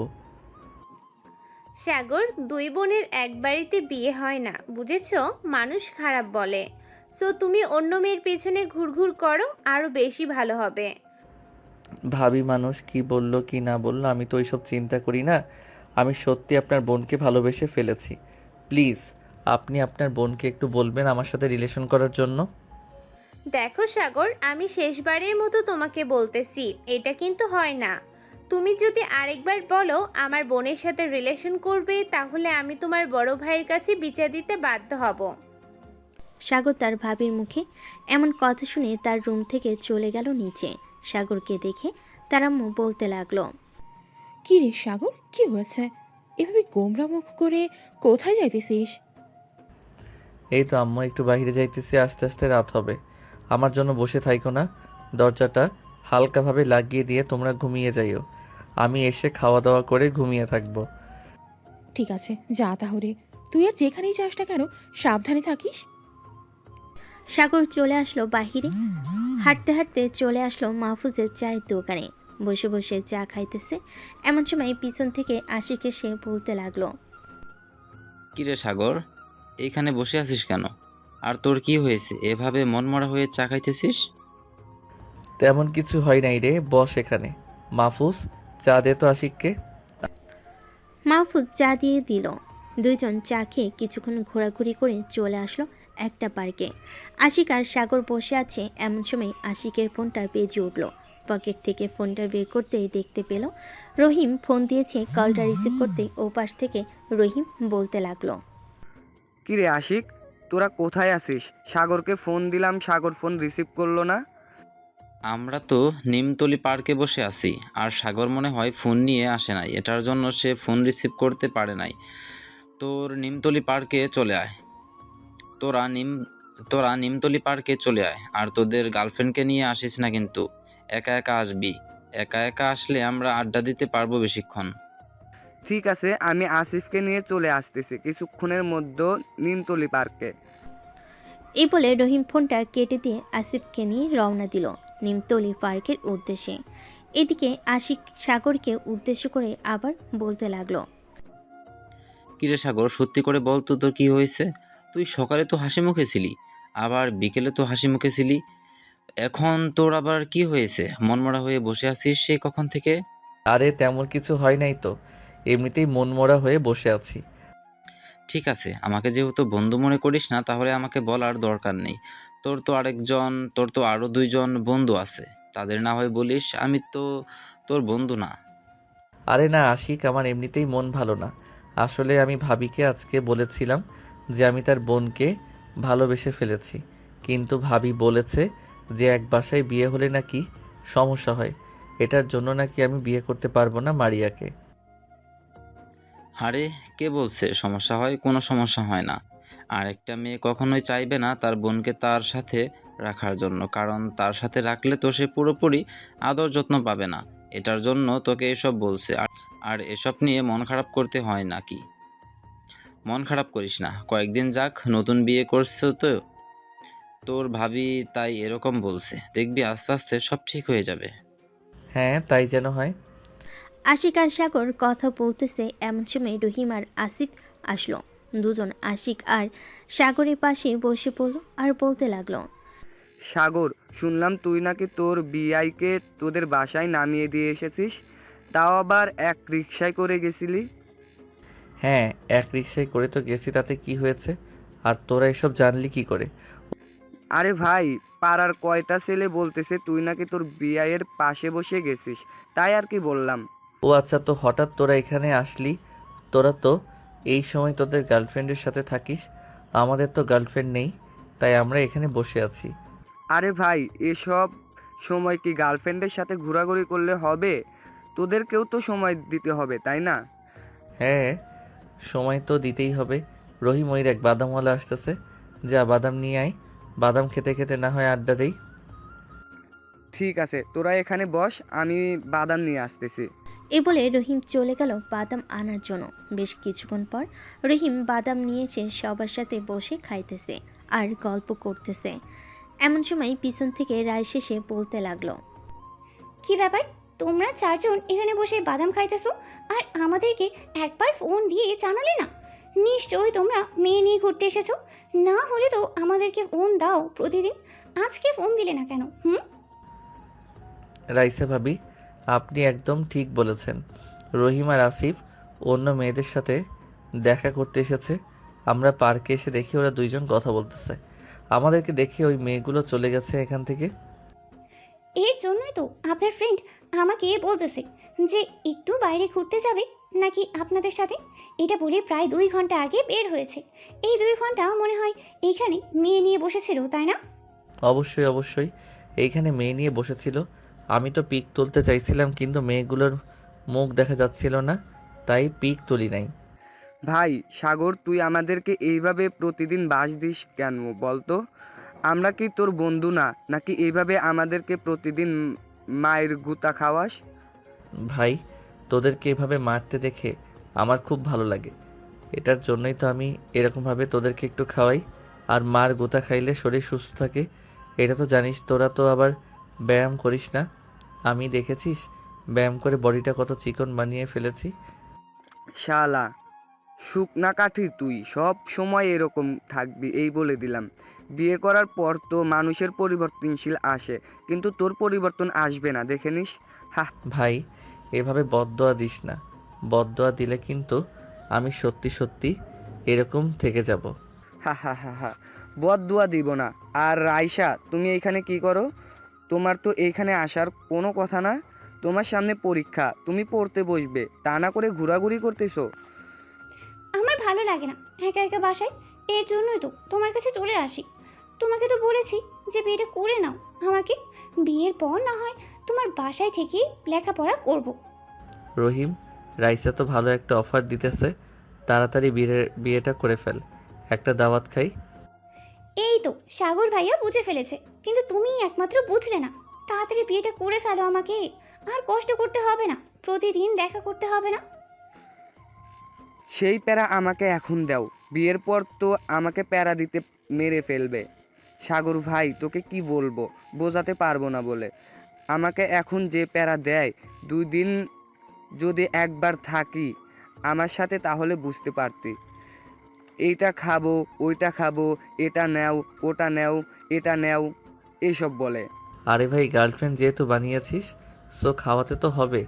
সাগর, দুই বোনের এক বাড়িতে বিয়ে হয় না, বুঝেছো? মানুষ খারাপ বলে। সো তুমি অন্য মেয়ের পেছনে ঘুরঘুর করো, আরো বেশি ভালো হবে। ভাবি মানুষ কি বলল কি না বলল আমি তো ওইসব চিন্তা করি না। আমি সত্যি আপনার বোনকে ভালোবেসে ফেলেছি। প্লিজ আপনি আপনার বোনকে একটু বলবেন আমার সাথে রিলেশন করার জন্য। দেখো সাগর, আমি শেষবারের মতো তোমাকে বলতেছি, এটা কিন্তু হয় না। তুমি যদি আরেকবার বলো আমার বোনের সাথে রিলেশন করবে, তাহলে আমি তোমার বড় ভাইয়ের কাছে বিচার দিতে বাধ্য হব। সাগর তার ভাবির মুখে এমন কথা শুনে তার রুম থেকে চলে গেল নিচে। সাগরকে দেখে তার আম্মু বলতে লাগলো, কি রে সাগর, কি হয়েছে? এভাবে গোমরা মুখ করে কোথায় যাইতেছিস? এই তো আম্মু একটু বাইরে যাইতেছি, আস্তে আস্তে রাত হবে। আমার জন্য বসে থাইকো না, দরজাটা হালকাভাবে লাগিয়ে দিয়ে তোমরা ঘুমিয়ে যাইও। আমি এসে খাওয়া দাওয়া করে ঘুমিয়ে থাকবো। ঠিক আছে, যা তাহলে। তুই আর যেখানেই যাস না কেন, সাবধানে থাকিস। সাগর চলে আসলো বাহিরে। হাঁটতে হাঁটতে চলে আসলো মাহফুজের চায়ের দোকানে। বসে বসে চা খাইতেছে। এমন সময় পিছন থেকে আশিক এসে বলতে লাগলো, কিরে সাগর, এইখানে বসে আছিস কেন? আর তোর কি হয়েছে, এভাবে মনমরা হয়ে চা খাইতেছিস? তেমন কিছু হয় নাই রে, বস এখানে। মাহফুজ চা দে তো আশিককে। মাহফুজ চা দিয়ে দিল। দুইজন চা খেয়ে কিছুক্ষণ ঘোরাঘুরি করে চলে আসলো একটা পার্কে। আশিক আর সাগর বসে আছে। এমন সময় আশিকের ফোনটা বেজে উঠল। পকেট থেকে ফোনটা বের করতেই দেখতে পেল রহিম ফোন দিয়েছে। কলটা রিসিভ করতে ওপাশ থেকে রহিম বলতে লাগলো, কিরে আশিক, তোরা কোথায় আছিস? সাগরকে ফোন দিলাম, সাগর ফোন রিসিভ করলো না। আমরা তো নিমতলি পার্কে বসে আছি, আর সাগর মনে হয় ফোন নিয়ে আসে নাই, এটার জন্য সে ফোন রিসিভ করতে পারে নাই। তোর নিমতলি পার্কে চলে আয় তোরা নিমতলি পার্কে চলে আয়, আর তোদের গার্লফ্রেন্ডকে নিয়ে আসিস না কিন্তু। একা একা আসবি। একা একা আসলে আমরা আড্ডা দিতে পারবো বেশিক্ষণ। ঠিক আছে, আমি আসিফকে নিয়ে চলে আসতেছি কিছুক্ষণের মধ্যে নিমতলি পার্কে। এই বলে রহিম ফোনটা কেটে দিয়ে আসিফকে নিয়ে রওনা দিল নিমতলি পার্কের উদ্দেশ্যে। এদিকে আশিক সাগরকে উদ্দেশ্য করে আবার বলতে লাগলো, কিরে সাগর, সত্যি করে বল তো, তোর কি হয়েছে? তুই সকালে তো হাসি মুখে ছিলি, আবার বিকেলে তো হাসি মুখে ছিলি, এখন তোর আবার কি হয়েছে? মনমরা হয়ে বসে আছিস সেই কখন থেকে? আরে তেমন কিছু হয় নাই তো, এমনিতেই মনমরা হয়ে বসে আছি। ঠিক আছে, আমাকে যেহেতু বন্ধু মনে করিস না, তাহলে আমাকে বলার দরকার নেই। তোর তো আরো দুইজন বন্ধু আছে, তাদের না হয় বলিস। আমি তো তোর বন্ধু না। আরে না আশিক, আমার এমনিতেই মন ভালো না। আসলে আমি ভাবিকে আজকে বলেছিলাম যে আমি তার বোনকে ভালোবেসে ফেলেছি, কিন্তু ভাবি বলেছে যে এক বাসায় বিয়ে হলে নাকি সমস্যা হয়, এটার জন্য নাকি আমি বিয়ে করতে পারবো না মারিয়াকে। আরে কে বলছে সমস্যা হয়? কোনো সমস্যা হয় না। আর একটা মেয়ে কখনোই চাইবে না তার বোনকে তার সাথে রাখার জন্য, কারণ তার সাথে রাখলে তো সে পুরোপুরি আদর যত্ন পাবে না। এটার জন্য তোকে এসব বলছে। আর এসব নিয়ে মন খারাপ করতে হয় নাকি? মন খারাপ করিস না, কয়েকদিন যাক, নতুন বিয়ে করছো তো তোর ভাবি, তাই এরকম বলছে। দেখবি আস্তে আস্তে সব ঠিক হয়ে যাবে। হ্যাঁ তাই যেন হয়। আশিক আর সাগর কথা বলতেছে। এমন সময় রহিম আর আসিফ আসলো। দুজন আশিক আর সাগরের পাশে বসে পড়ল আর বলতে লাগলো, সাগর, শুনলাম তুই নাকি তোর বিআইকে তোদের বাসায় নামিয়ে দিয়ে এসেছিস, তাও আবার এক রিকশায় করে গেছিলি। হ্যাঁ এক রিক্সায় করে তো গেছি, তাতে কি হয়েছে? আর তোরা এসব জানলি কি করে? আরে ভাই, পাড়ার কয়টা ছেলে বলতেছে তুই নাকি তোর বিআইয়ের পাশে বসে গেছিস, তাই আর কি বললাম। ও আচ্ছা, তো হঠাৎ তোরা এখানে আসলি? তোরা তো এই সময় তোদের গার্লফ্রেন্ডের সাথে থাকিস, আমাদের তো গার্লফ্রেন্ড নেই, তাই আমরা এখানে বসে আছি। আরে ভাই, এসব সময় কি গার্লফ্রেন্ডের সাথে ঘোরাঘুরি করলে হবে? তোদেরকেও তো সময় দিতে হবে, তাই না? হ্যাঁ সময় তো দিতেই হবে। রহিম ওই দেখ বাদামওয়ালা আসতেছে, যা বাদাম নিয়ে আয়, বাদাম খেতে খেতে না হয় আড্ডা দেই। ঠিক আছে, তোরা এখানে বস, আমি বাদাম নিয়ে আসতেছি। এই বলে রহিম চলে গেল বাদাম আনার জন্য। বেশ কিছুক্ষণ পর রহিম বাদাম নিয়ে এসে সবার সাথে বসে খাইতেছে আর গল্প করতেছে। এমন সময় পিছন থেকে রাইস এসে বলতে লাগলো, কি ব্যাপার, তোমরা চারজন এখানে বসে বাদাম খাইতেছো আর আমাদেরকে একবার ফোন দিয়ে জানালে না? নিশ্চয়ই তোমরা মেয়ে নিয়ে ঘুরতে এসেছো, না হলে তো আমাদেরকে ফোন দাও প্রতিদিন, আজকে ফোন দিলে না কেন? রাইসা ভাবি, আপনি একদম ঠিক বলেছেন। রহিম আর আসিফ অন্য মেয়েদের সাথে দেখা করতে এসেছে। আমরা পার্কে এসে দেখি ওরা দুইজন কথা বলতেছে। আমাদেরকে দেখে ওই মেয়েগুলো চলে গেছে এখান থেকে। এর জন্যই তো আপনার ফ্রেন্ড আমাকে বলতেছে যে একটু বাইরে ঘুরতে যাবে নাকি আপনাদের সাথে। এটা বলে প্রায় 2 ঘন্টা আগে বের হয়েছে। এই 2 ঘন্টা মনে হয় এইখানে মেয়ে নিয়ে বসেছিল, তাই না? অবশ্যই অবশ্যই, এইখানে মেয়ে নিয়ে বসেছিল। আমি তো পিক তুলতে চাইছিলাম, কিন্তু মেয়েগুলোর মুখ দেখা যাচ্ছিল না, তাই পিক তুলি নাই। ভাই সাগর, তুই আমাদেরকে এইভাবে প্রতিদিন বাস দিস কেন বলতো? আমরা কি তোর বন্ধু না, নাকি এইভাবে আমাদেরকে প্রতিদিন মায়ের গুতা খাওয়াস? ভাই, তোদেরকে এভাবে মারতে দেখে আমার খুব ভালো লাগে। এটার জন্যই তো আমি এরকমভাবে তোদেরকে একটু খাওয়াই। আর মার গোতা খাইলে শরীর সুস্থ থাকে, এটা তো জানিস। তোরা তো আবার ব্যায়াম করিস না, আমি দেখেছিস ব্যায়াম করে বডিটা কত চিকন বানিয়ে ফেলেছি। শালা শুকনা কাঠি, তুই সব সময় এরকম থাকবি এই বলে দিলাম। বিয়ে করার পর তো মানুষের পরিবর্তনশীল আসে, কিন্তু তোর পরিবর্তন আসবে না, দেখে নিস। ভাই, এভাবে বদদোয়া দিস না। বদদোয়া দিলে কিন্তু আমি সত্যি সত্যি এরকম থেকে যাব। হা হা হা হা, বদদুয়া দিব না। আর রাইসা, তুমি এইখানে কি করো? তোমার তো এইখানে আসার কোনো কথা না। তোমার সামনে পরীক্ষা, তুমি পড়তে বসবে, তা না করে ঘোরাঘুরি করতেছো। আমার ভালো লাগে না একা একা বাসায়, এর জন্যই তো তোমার কাছে চলে আসি। তোমাকে তো বলেছি যে বিয়েটা করে নাও আমাকে, বিয়ের পর না হয় তোমার বাসায় থেকেই লেখাপড়া করব। রহিম, রাইসা তো ভালো একটা অফার দিতেছে, তাড়াতাড়ি বিয়েটা করে ফেল, একটা দাওয়াত খাই। এই তো সাগর ভাইয়া বুঝে ফেলেছে, কিন্তু তুমি একমাত্র বুঝলে না। তাড়াতাড়ি বিয়েটা করে ফেলো আমাকে, আর কষ্ট করতে হবে না, প্রতিদিন দেখা করতে হবে না। সেই প্যারা আমাকে এখন দাও, বিয়ের পর তো আমাকে প্যারা দিতে মেরে ফেলবে। সাগর ভাই, তোকে কি বলবো, বোঝাতে পারবো না বলে। আমাকে এখন যে প্যারা দেয়, 2 দিন যদি একবার থাকি আমার সাথে, তাহলে বুঝতে পারতি। এইটা খাবো, ওইটা খাবো, এটা নেও, ওটা নেও, এটা নেও, এইসব বলে। আরে ভাই, গার্লফ্রেন্ড যেহেতু বানিয়েছিস, সো খাওয়াতে তো হবে,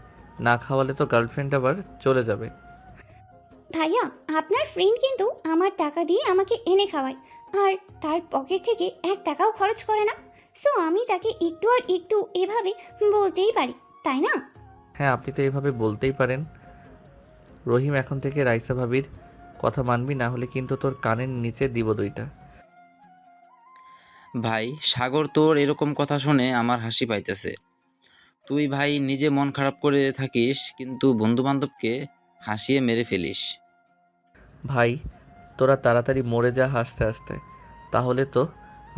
না খাওয়ালে তো গার্লফ্রেন্ড আবার চলে যাবে। ভাইয়া, আপনার ফ্রেন্ড কিন্তু আমার টাকা দিয়ে আমাকে এনে খাওয়ায়, আর তার পকেট থেকে 1 টাকাও খরচ করে না। সো আমি তাকে একটু আর একটু এভাবে বলতেই পারি, তাই না? হ্যাঁ, আপনি তো এইভাবে বলতেই পারেন। রহিম, এখন থেকে রাইসা ভাবির কথা মানবি, না হলে কিন্তু তোর কানের নিচে দিব 2টা। ভাই সাগর, তোর এরকম কথা শুনে আমার হাসি পাইতেছে। তুই ভাই নিজে মন খারাপ করে থাকিস, কিন্তু বন্ধু বান্ধবকে হাসিয়ে মেরে ফেলিস। ভাই, তোরা তাড়াতাড়ি মরে যা হাসতে হাসতে, তাহলে তো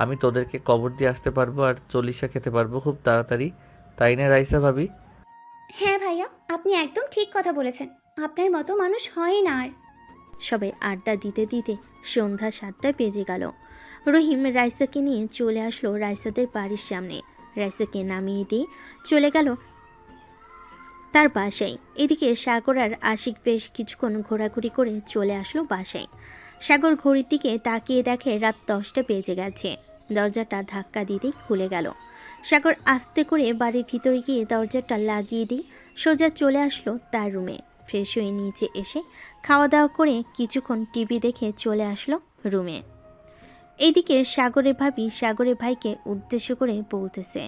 আমি তোদেরকে কবর দিয়ে আসতে পারবো আর চল্লিশা খেতে পারবো খুব তাড়াতাড়ি, তাই না রাইসা ভাবি? হ্যাঁ ভাইয়া, আপনি একদম ঠিক কথা বলেছেন, আপনার মতো মানুষ হয় না আর। সবাই আড্ডা দিতে দিতে সন্ধ্যা 7টা বেজে গেল। রহিম রাইসাকে নিয়ে চলে আসলো রাইসাদের বাড়ির সামনে। রাইসাকে নামিয়ে দিয়ে চলে গেল তার বাসায়। এদিকে সাগর আর আশিক বেশ কিছুক্ষণ ঘোরাঘুরি করে চলে আসলো বাসায়। সাগর ঘড়ির দিকে তাকিয়ে দেখে রাত 10টা বেজে গেছে। দরজাটা ধাক্কা দিতেই খুলে গেল। সাগর আস্তে করে বাড়ির ভিতরে গিয়ে দরজাটা লাগিয়ে দিয়ে সোজা চলে আসলো তার রুমে। ফ্রেশ হয়ে নিচে এসে খাওয়া দাওয়া করে কিছুক্ষণ টিভি দেখে চলে আসলো রুমে। এইদিকে সাগরের ভাবি সাগরের ভাইকে উদ্দেশ্য করে বলতেছে,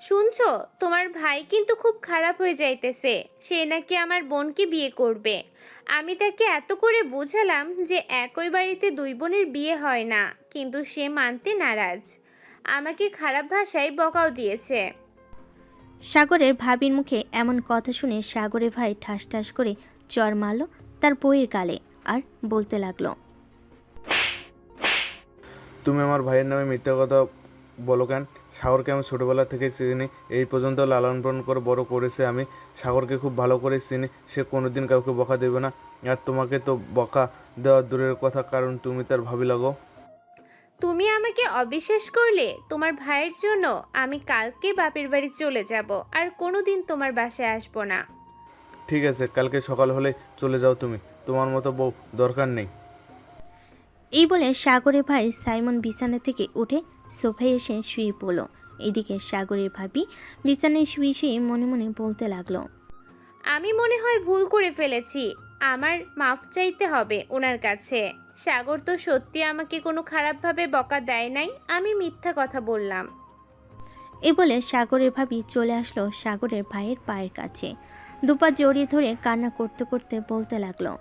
শুনছো, তোমার ভাই কিন্তু খুব খারাপ হয়ে যাইতেছে। সে নাকি আমার বোনকে বিয়ে করবে। আমি তাকে এত করে বোঝালাম যে একই বাড়িতে 2 বোনের বিয়ে হয় না, কিন্তু সে মানতে নারাজ। আমাকে খারাপ ভাষায় বকাও দিয়েছে। সাগরের ভাবির মুখে এমন কথা শুনে সাগরের ভাই ঠাস ঠাস করে চর মারল তার বইয়ের গালে আর বলতে লাগলো, তুমি আমার ভাইয়ের নামে মিথ্যা কথা বলো কেন? সাগরকে আমি ছোটোবেলা থেকে চিনি, এই পর্যন্ত লালন পালন করে বড় করেছে আমি। সাগরকে খুব ভালো করে চিনি, সে কোনোদিন কাউকে বকা দেবে না। আর তোমাকে তো বকা দেওয়া দূরের কথা, কারণ তুমি তার ভাবি লাগো। তুমি আমাকে অবিশ্বাস করলে? তোমার ভাইয়ের জন্য আমি কালকে বাপের বাড়ি চলে যাব, আর কোনোদিন তোমার বাসায় আসবো না। ঠিক আছে, কালকে সকাল হলে চলে যাও তুমি, তোমার মতো বউ দরকার নেই। এই বলে সাগরের ভাই সাইমন বিছানা থেকে উঠে সোফায় এসে শুয়ে পড়ল। এদিকে সাগরের ভাবি বিছানায় শুয়ে শুয়ে মনে মনে বলতে লাগলো, আমি মনে হয় ভুল করে ফেলেছি, আমার মাফ চাইতে হবে ওনার কাছে। সাগর তো সত্যি আমাকে কোনো খারাপভাবে বকা দেয় নাই, আমি মিথ্যা কথা বললাম। এই বলে সাগরের ভাবি চলে আসলো সাগরের ভাইয়ের পায়ের কাছে, দুপা জড়িয়ে ধরে কান্না করতে করতে বলতে লাগলো,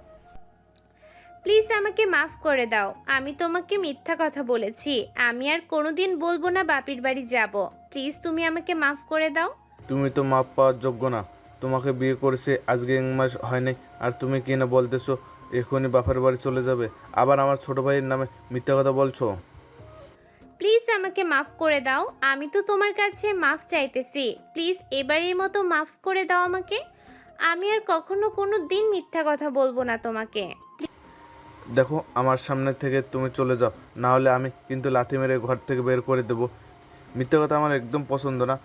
প্লিজ আমাকে মাফ করে দাও, আমি তোমাকে মিথ্যা কথা বলেছি, আমি আর কোনোদিন বলবো না বাপির বাড়ি যাব। প্লিজ তুমি আমাকে মাফ করে দাও। তুমি তো মাপ পাওয়ার যোগ্য না, তোমাকে বিয়ে করেছে আজকে 1 মাস হয় নাই, আর তুমি কি না বলতেছো এখনই বাপের বাড়ি চলে যাবে, আবার আমার ছোট ভাইয়ের নামে মিথ্যা কথা বলছো। প্লিজ আমাকে মাফ করে দাও, আমি তো তোমার কাছে মাফ চাইতেছি, প্লিজ এবারের মতো মাফ করে দাও আমাকে। আমি আর কখনো কোনো দিন মিথ্যা কথা বলবো না তোমাকে। দেখো, আমার সামনে থেকে তুমি চলে যাও, না হলে আমি কিন্তু লাথি মেরে ঘর থেকে বের করে দেবো। মিথ্যা কথা আমার একদম পছন্দ না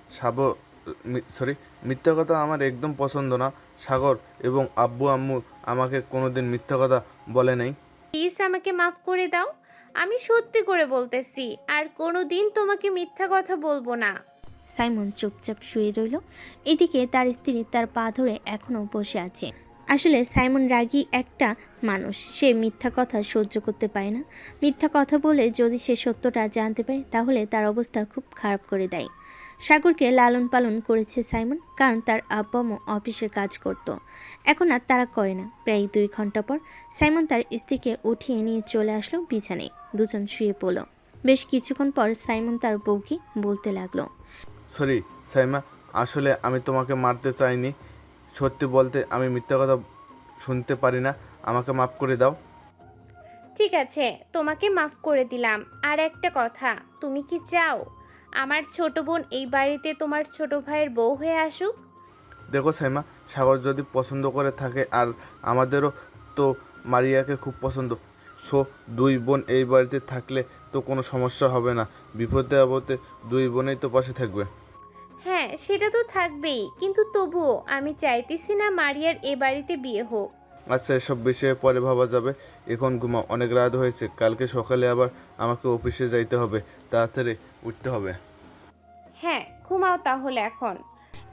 মিথ্যা কথা আমার একদম পছন্দ না। সাগর এবং আব্বু আম্মু আমাকে কোনোদিন মিথ্যা কথা বলে নাই। প্লিজ আমাকে মাফ করে দাও, আমি সত্যি করে বলতেছি, আর কোনো দিন তোমাকে মিথ্যা কথা বলবো না। সাইমন চুপচাপ শুয়ে রইল। এদিকে তার স্ত্রী তার পা ধরে এখনও বসে আছে। আসলে সাইমন রাগী একটা মানুষ, সে মিথ্যা কথা সহ্য করতে পারে না। মিথ্যা কথা বলে যদি সে সত্যটা জানতে পারে তাহলে তার অবস্থা খুব খারাপ করে দেয়। সাগরকে লালন পালন করেছে সাইমন, কারণ তার আব্বা আম্মু অফিসের কাজ করত, এখন আর তারা করে না। প্রায় 2 ঘন্টা পর সাইমন তার স্ত্রীকে উঠিয়ে নিয়ে চলে আসলো বিছানায়। দুজন শুয়ে পড়ল। বেশ কিছুক্ষণ পর সাইমন তার বউকে বলতে লাগলো, সরি সাইমা, আসলে আমি তোমাকে মারতে চাইনি, সত্যি বলতে আমি মিথ্যা কথা শুনতে পারি না, আমাকে মাফ করে দাও। ঠিক আছে, তোমাকে মাফ করে দিলাম। আর একটা কথা, তুমি কি চাও আমার ছোট বোন এই বাড়িতে তোমার ছোট ভাইয়ের বউ হয়ে আসুক? দেখো সাইমা, সাগর যদি পছন্দ করে থাকে, আর আমাদেরও তো মারিয়াকে খুব পছন্দ, সো 2 বোন এই বাড়িতে থাকলে তো কোনো সমস্যা হবে না, বিপদে আপদে 2 বোনেই তো পাশে থাকবে। হ্যাঁ, সেটা তো থাকবেই, কিন্তু তবুও আমি চাইতেছি না মারিয়ার এ বাড়িতে বিয়ে হোক। আচ্ছা, এসব বিষয়ে পরে ভাবা যাবে, এখন ঘুমাও, অনেক রাত হয়েছে, কালকে সকালে আবার আমাকে অফিসে যাইতে হবে, তাড়াতাড়ি উঠতে হবে। হ্যাঁ, ঘুমাও তাহলে এখন।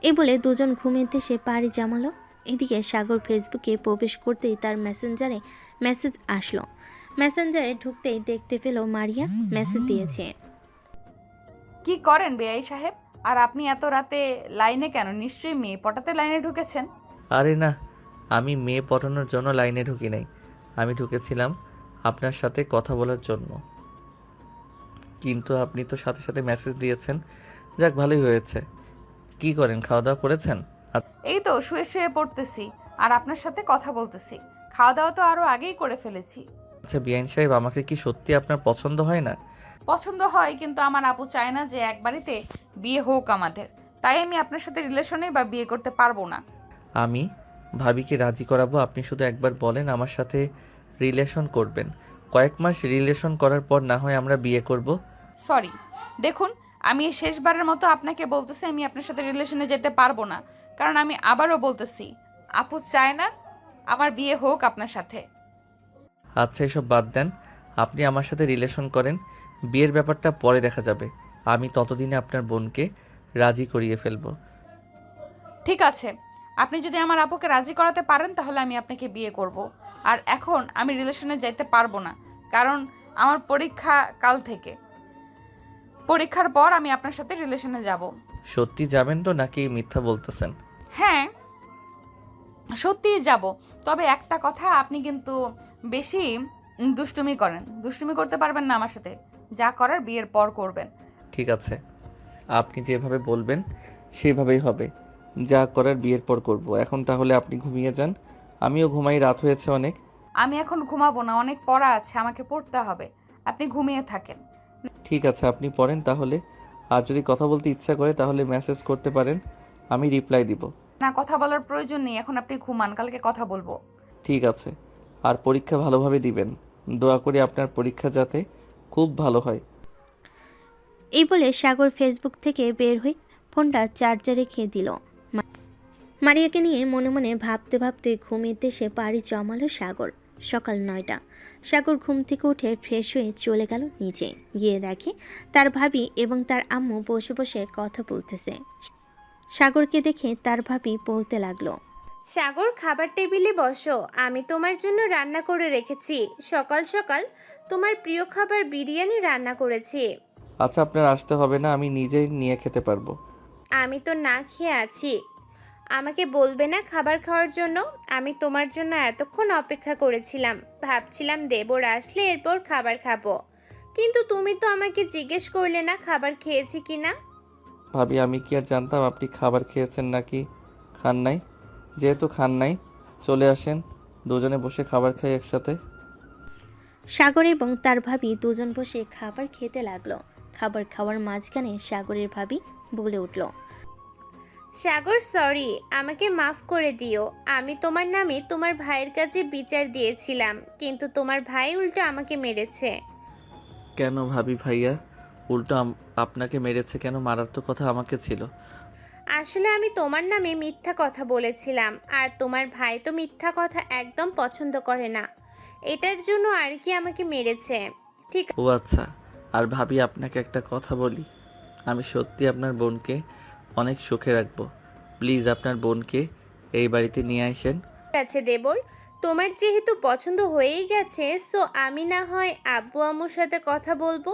এই বলে দুজন ঘুমের দেশে পাড়ি জমালো। এদিকে সাগর ফেসবুকে প্রবেশ করতেই তার মেসেঞ্জারে মেসেজ আসলো। মেসেঞ্জারে ঢুকতেই দেখতে পেল মারিয়া মেসেজ দিয়েছে। কি করেন বেআই সাহেব? আর আপনি এত রাতে লাইনে কেন? নিশ্চয়ই মেয়ে পটাতে লাইনে ঢুকেছেন। আরে না, আমি মেয়ে পটানোর জন্য লাইনে ঢুকি নাই, আমি ঢুকেছিলাম আপনার সাথে কথা বলার জন্য। কিন্তু আপনি তো সাথে সাথে মেসেজ দিয়েছেন, যাক ভালোই হয়েছে। কি করেন, খাওয়া দাওয়া করেছেন? এই তো শুয়ে শুয়ে পড়তেছি আর আপনার সাথে কথা বলতেছি। খাওয়া দাওয়া তো আরো আগেই করে ফেলেছি। আচ্ছা বিআইন সাহেব, আমাকে কি সত্যি আপনার পছন্দ হয় না? পছন্দ হয়, কিন্তু আমার আপু চায় না যে এক বাড়িতে বিয়ে হোক আমাদের, তাই আমি আপনার সাথে রিলেশনে বা বিয়ে করতে পারবো না। আমি ভাবিকে রাজি করাবো, আপনি শুধু একবার বলেন আমার সাথে রিলেশন করবেন। কয়েক মাস রিলেশন করার পর না হয় আমরা বিয়ে করব। সরি, দেখুন, আমি এই শেষবারের মতো আপনাকে বলতেছি আমি আপনার সাথে রিলেশনে যেতে পারবো না, কারণ আমি আবারও বলতেছি আপু চায় না আমার বিয়ে হোক আপনার সাথে। আচ্ছা এসব বাদ দেন, আপনি আমার সাথে রিলেশন করেন, বিয়ের ব্যাপারটা পরে দেখা যাবে। আমি ততদিনে আপনার বোনকে রাজি করিয়ে ফেলবো। ঠিক আছে, আপনি যদি আমার আপুকে রাজি করাতে পারেন তাহলে আমি আপনাকে বিয়ে করব। আর এখন আমি রিলেশনে যাইতে পারবো না, কারণ আমার পরীক্ষা কাল থেকে। পরীক্ষার পর আমি আপনার সাথে রিলেশনে যাব। সত্যি যাবেন তো নাকি মিথ্যা বলতেছেন? হ্যাঁ, সত্যিই যাব, তবে একটা কথা, আপনি কিন্তু বেশি দুষ্টুমি করেন। দুষ্টুমি করতে পারবেন না আমার সাথে, যা করার বিয়ের পর করবেন। ঠিক আছে, আপনি যেভাবে বলবেন সেভাবেই হবে, যা করার বিয়ের পর করব। এখন তাহলে আপনি ঘুমিয়ে যান, আমিও ঘুমাই, রাত হয়েছে অনেক। আমি এখন ঘুমাবো না, অনেক পড়া আছে, আমাকে পড়তে হবে। আপনি ঘুমিয়ে থাকেন। ঠিক আছে, আপনি পড়েন তাহলে। আর যদি কথা বলতে ইচ্ছা করে তাহলে মেসেজ করতে পারেন, আমি রিপ্লাই দিব। না, কথা বলার প্রয়োজন নেই, এখন আপনি ঘুমান, কালকে কথা বলবো। ঠিক আছে, আর পরীক্ষা ভালোভাবে দিবেন। দোয়া করি আপনার পরীক্ষা যাতে খুব ভালো হয়। এই বলে সাগর ফেসবুক থেকে বের হয়ে ফোনটা চার্জে রেখে দিল। মারিয়াকে নিয়ে মনে মনে ভাবতে ভাবতে ঘুমের দেশে পাড়ি জমালো সাগর। সকাল 9টা। সাগর ঘুম থেকে উঠে ফ্রেশ হয়ে চলে গেল নিচে। গিয়ে দেখে তার ভাবি এবং তার আম্মু বসে বসে কথা বলতেছে। সাগরকে দেখে তার ভাবি বলতে লাগলো, সাগর, খাবার টেবিলে বসো, আমি তোমার জন্য রান্না করে রেখেছি। সকাল সকাল তোমার প্রিয় খাবার বিরিয়ানি রান্না করেছি। আচ্ছা, আপনার আসতে হবে না, আমি নিজেই নিয়ে খেতে পারবো। আমি তো না খেয়ে আছি, আমাকে বলবে না খাবার খাওয়ার জন্য? আমি তোমার জন্য এতক্ষণ অপেক্ষা করেছিলাম, ভাবছিলাম দেবর আসলে এরপর খাবার খাবো, কিন্তু তুমি তো আমাকে জিজ্ঞেস করলে না খাবার খেয়েছি কিনা। ভাবি, আমি কি আর জানতাম আপনি খাবার খেয়েছেন নাকি খান নাই? যেহেতু খান নাই, চলে আসেন, দুজনে বসে খাবার খাই একসাথে। সাগর এবং তার ভাবি দুজন বসে খাবার খেতে লাগলো। খাবার খাওয়ার মাঝখানে সাগরের ভাবি বলে উঠল, সাগর, সরি, আমাকে মাফ করে দিও। আমি তোমার নামে তোমার ভাইয়ের কাছে বিচার দিয়েছিলাম, কিন্তু তোমার ভাই উল্টো আমাকে মেরেছে। কেন ভাবি ভাইয়া উল্টো আপনাকে মেরেছে কেন? মারার তো কথা আমাকে ছিল। আসলে আমি তোমার নামে মিথ্যা কথা বলেছিলাম, আর তোমার ভাই তো মিথ্যা কথা একদম পছন্দ করে না, এটার জন্য আর কি আমাকে মেরেছে। ঠিক ও আচ্ছা। আর ভাবি, আপনাকে একটা কথা বলি, আমি সত্যি আপনার বোনকে অনেক সুখে রাখবো। প্লিজ আপনার বোনকে এই বাড়িতে নিয়ে আসেন। আছে দেবর, তোমার যেহেতু পছন্দ হয়েই গেছে, সো আমি না হয় আব্বু আম্মুর সাথে কথা বলবো।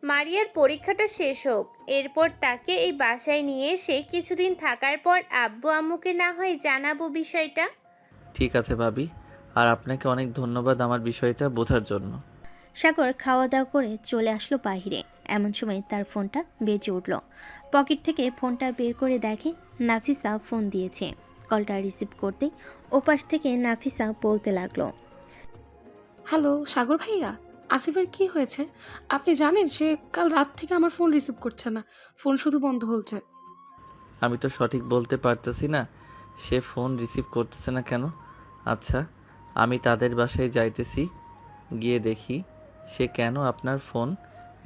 মারিয়ার পরীক্ষাটা শেষ হোক, এরপর তাকে এই বাসায় নিয়ে এসে কিছুদিন থাকার পর আব্বু আম্মুকে না হয় জানাবো বিষয়টা। ঠিক আছে ভাবি, আর আপনাকে অনেক ধন্যবাদ আমার বিষয়টা বোঝার জন্য। সাগর খাওয়া দাওয়া করে চলে আসলো বাইরে। এমন সময় তার ফোনটা বেজে উঠল। পকেট থেকে ফোনটা বের করে দেখে নাফিসা ফোন দিয়েছে। কলটা রিসিভ করতেই ওপাশ থেকে নাফিসা বলতে লাগলো, হ্যালো সাগর ভাইয়া, আসিফের কি হয়েছে? আপনি জানেন সে কাল রাত থেকে আমার ফোন রিসিভ করছে না, ফোন শুধু বন্ধ হচ্ছে। আমি তো সঠিক বলতে পারতেছি না সে ফোন রিসিভ করতেছে না কেন। আচ্ছা, আমি তাদের বাসায় যাইতেছি, গিয়ে দেখি সে কেন আপনার ফোন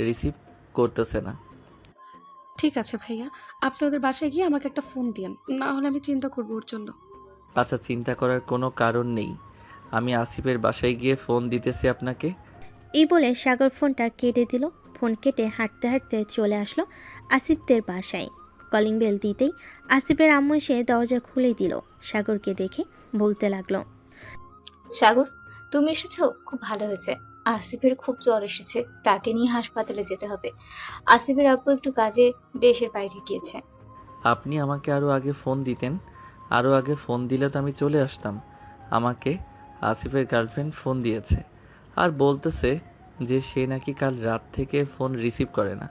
রিসিভ করতেছে না। ঠিক আছে ভাইয়া, আপনি ওদের বাসায় গিয়ে আমাকে একটা ফোন দিন, না হলে আমি চিন্তা করবো ওর জন্য। আচ্ছা, চিন্তা করার কোনো কারণ নেই, আমি আসিফের বাসায় গিয়ে ফোন দিতেছি আপনাকে। এই বলে সাগর ফোনটা কেটে দিল। ফোন কেটে হাঁটতে হাঁটতে চলে আসলো আসিফদের বাসায়। কলিং বেল দিতেই আসিফের আম্মু এসে দরজা খুলে দিল। সাগরকে দেখে বলতে লাগলো, সাগর, তুমি এসেছো, খুব ভালো হয়েছে। আসিফের খুব জ্বর এসেছে, তাকে নিয়ে হাসপাতালে যেতে হবে। আসিফের আব্বু একটু কাজে দেশের বাইরে গিয়েছে। আপনি আমাকে আরও আগে ফোন দিতেন, আরও আগে ফোন দিলে তো আমি চলে আসতাম। আমাকে আসিফের গার্লফ্রেন্ড ফোন দিয়েছে আর বলতেছে যে সে নাকি কাল রাত থেকে ফোন রিসিভ করে না,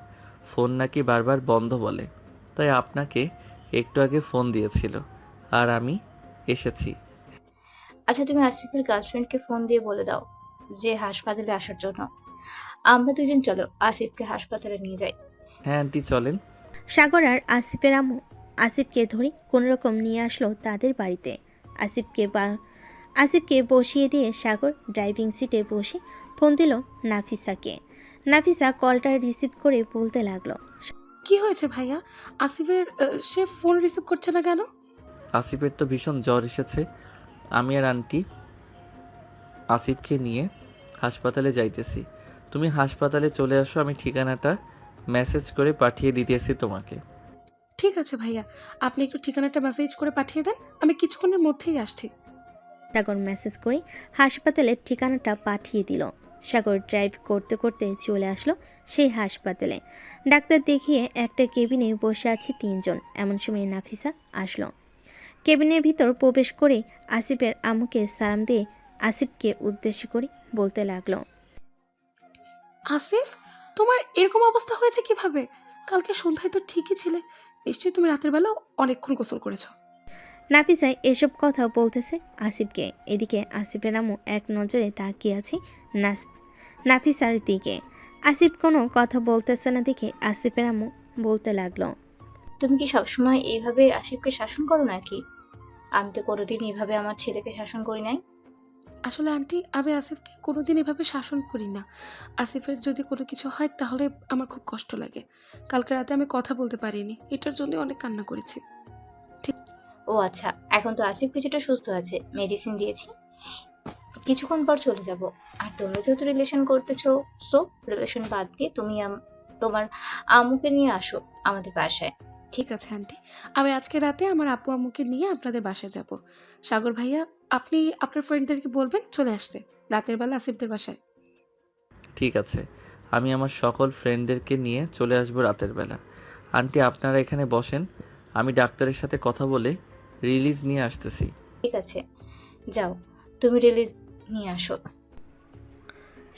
ফোন নাকি বারবার বন্ধ বলে, তাই আপনাকে একটু আগে ফোন দিয়েছিল আর আমি এসেছি। আচ্ছা, তুমি আসিফের গার্লফ্রেন্ডকে ফোন দিয়ে বলে দাও যে হাসপাতালে আসার জন্য। আমরা দুজন চলো আসিফকে হাসপাতালে নিয়ে যাই। হ্যাঁ আন্টি, চলেন। সাগর আর আসিফের আম্মু আসিফকে ধরে কোনোরকম নিয়ে আসলো তাদের বাড়িতে। আসিফকে বসিয়ে দিয়ে সাগর ড্রাইভিং সিটে বসে ফোন দিল নাফিসাকে। নাফিসা কলটা রিসিভ করে বলতে লাগলো, কি হয়েছে ভাইয়া? আসিফের সে ফোন রিসিভ করছে না কেন? আসিফের তো ভীষণ জ্বর এসেছে, আমি আর আন্টি আসিফকে নিয়ে হাসপাতালে যাইতেছি। তুমি হাসপাতালে চলে আসো, আমি ঠিকানাটা মেসেজ করে পাঠিয়ে দিতেছি তোমাকে। ঠিক আছে ভাইয়া, আপনি একটু ঠিকানাটা মেসেজ করে পাঠিয়ে দেন, আমি কিছুক্ষণের মধ্যেই আসছি। সাগর মেসেজ করে হাসপাতালের ঠিকানাটা পাঠিয়ে দিল। সাগর ড্রাইভ করতে করতে চলে আসলো সেই হাসপাতালে। ডাক্তার দেখিয়ে একটা কেবিনে বসে আছে 3 জন। এমন সময় নাফিসা আসলো। কেবিনের ভিতর প্রবেশ করে আসিফের আম্মুকে সালাম দিয়ে আসিফকে উদ্দেশ্য করে বলতে লাগলো, আসিফ, তোমার এরকম অবস্থা হয়েছে কিভাবে? কালকে সন্ধ্যায় তো ঠিকই ছিলে, নিশ্চয়ই তুমি রাতের বেলা অনেকক্ষণ গোসল করেছো। নাফিসা এসব কথা বলতেছে আসিফকে। এদিকে আসিফের আম্মু এক নজরে তাকিয়ে আছে নাফিসার দিকে। আসিফ কোনো কথা বলতেছে না দেখে আসিফের আম্মু বলতে লাগলো, তুমি কি সবসময় এইভাবে আসিফকে শাসন করো নাকি? আমি তো কোনোদিন এইভাবে আমার ছেলেকে শাসন করি নাই। আসলে আন্টি, আমি আসিফকে কোনোদিন এভাবে শাসন করি না। আসিফের যদি কোনো কিছু হয় তাহলে আমার খুব কষ্ট লাগে। কালকে রাতে আমি কথা বলতে পারিনি, এটার জন্য অনেক কান্না করেছি। ও আচ্ছা, এখন তো আসিফ কিছুটা সুস্থ আছে, মেডিসিন দিয়েছি, কিছুক্ষণ পর চলে যাব। আর তোমরা যেহেতু রিলেশন করতেছো, সো রিলেশন বাদ দিয়ে তুমি তোমার আম্মুকে নিয়ে আসো আমাদের বাসায়। ঠিক আছে আন্টি, আমি আজকে রাতে আমার আপু আম্মুকে নিয়ে আপনাদের বাসায় যাব। সাগর ভাইয়া, আপনি আপনার ফ্রেন্ডদেরকে বলবেন চলে আসতে রাতের বেলা আসিফদের বাসায়। ঠিক আছে, আমি আমার সকল ফ্রেন্ডদেরকে নিয়ে চলে আসবো রাতের বেলা। আন্টি আপনারা এখানে বসেন, আমি ডাক্তারের সাথে কথা বলে রিলিজ নিয়ে আসতেছি। ঠিক আছে, যাও তুমি রিলিজ নিয়ে আসো।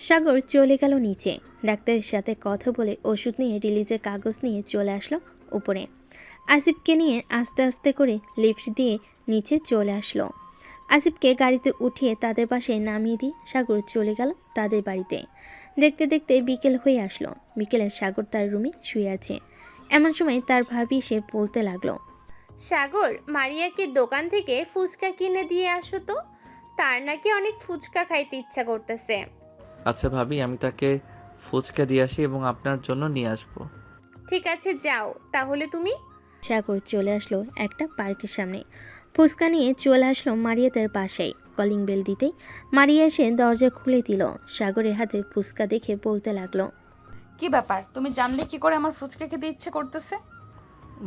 সাগর চলে গেল নিচে। ডাক্তারের সাথে কথা বলে ওষুধ নিয়ে রিলিজের কাগজ নিয়ে চলে আসলো উপরে। আসিফকে নিয়ে আস্তে আস্তে করে লিফট দিয়ে নিচে চলে আসলো। আসিফকে গাড়িতে উঠিয়ে তাদের বাসায় নামিয়ে দিয়ে সাগর চলে গেল তাদের বাড়িতে। দেখতে দেখতে বিকেল হয়ে আসলো। বিকেলে সাগর তার রুমে শুয়ে আছে। এমন সময় তার ভাবি এসে বলতে লাগলো, সাগর, মারিয়াকে দোকান থেকে ফুচকা কিনে দিয়ে আসো তো, তার নাকি অনেক ফুচকা খাইতে ইচ্ছা করতেছে। আচ্ছা ভাবি, আমি তাকে ফুচকা দিয়ে আসি এবং আপনার জন্য নিয়ে আসবো। ঠিক আছে, যাও তাহলে তুমি। সাগর চলে আসলো একটা পার্কের সামনে। ফুচকা নিয়ে চলে আসলো মারিয়াদের বাসায়। কলিং বেল দিতেই মারিয়া এসে দরজা খুলে দিল। সাগরের হাতে ফুচকা দেখে বলতে লাগলো, কি ব্যাপার, তুমি জানলে কি করে আমার ফুচকা খেতে ইচ্ছে করতেছে?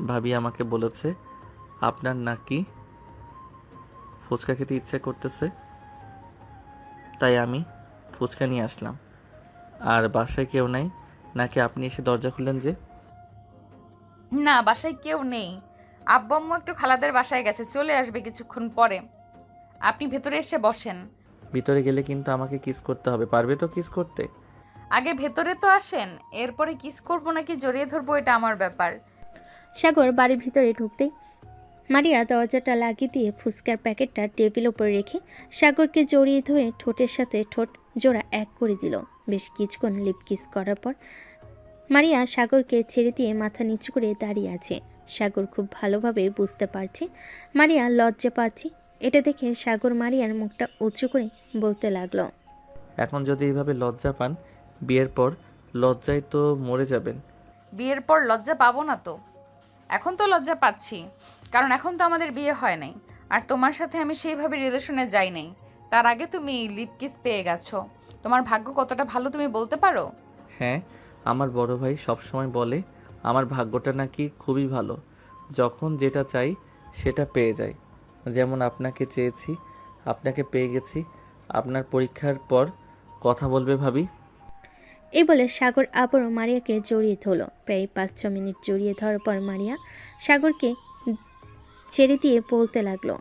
ভাবি আমাকে বলেছে আপনার নাকি ফুচকা খেতে ইচ্ছে করতেছে, তাই আমি ফুচকা নিয়ে আসলাম। আর বাসায় কেউ নাই নাকি আপনি এসে দরজা খুললেন যে? না, বাসায় কেউ নেই। আব্বু আম্মু একটু খালাদের বাসায় গেছে, চলে আসবে কিছুক্ষণ পরে। আপনি ভেতরে এসে বসেন। ভিতরে গেলে কিন্তু আমাকে কিস করতে হবে, পারবে তো কিস করতে? আগে ভেতরে তো আসেন, এরপরে কিস করবো নাকি জড়িয়ে ধরবো এটা আমার ব্যাপার। সাগর বাড়ির ভিতরে ঢুকতেই মারিয়া দরজাটা লাগিয়ে দিয়ে ফুচকার প্যাকেটটা টেবিল ওপর রেখে সাগরকে জড়িয়ে ধরে ঠোঁটের সাথে ঠোঁট জোড়া এক করে দিল। বেশ কিছুক্ষণ লিপ কিস করার পর মারিয়া সাগরকে ছেড়ে দিয়ে মাথা নিচু করে দাঁড়িয়ে আছে। সাগর খুব ভালোভাবে বুঝতে পারছে মারিয়া লজ্জা পাচ্ছে। এটা দেখে সাগর মারিয়ার মুখটা উঁচু করে বলতে লাগলো, এখন যদি এইভাবে লজ্জা পান, বিয়ের পর লজ্জায় তো মরে যাবেন। বিয়ের পর লজ্জা পাবো না তো? এখন তো লজ্জা পাচ্ছি, কারণ এখন তো আমাদের বিয়ে হয় নাই, আর তোমার সাথে আমি সেইভাবে রিলেশনে যাই নাই। তার আগে তুমি লিপ কিস পেয়ে গেছো। তোমার ভাগ্য কতটা ভালো তুমি বলতে পারো? হ্যাঁ, আমার বড় ভাই সবসময় বলে আমার ভাগ্যটা নাকি খুবই ভালো, যখন যেটা চাই সেটা পেয়ে যাই। যেমন আপনাকে চেয়েছি, আপনাকে পেয়ে গেছি। আপনার পরীক্ষার পর কথা বলবে ভাবি। এই বলে সাগর আবারও মারিয়াকে জড়িয়ে ধরল। প্রায় 5-6 মিনিট জড়িয়ে ধরার পর মারিয়া সাগরকে ছেড়ে দিয়ে বলতে লাগলো,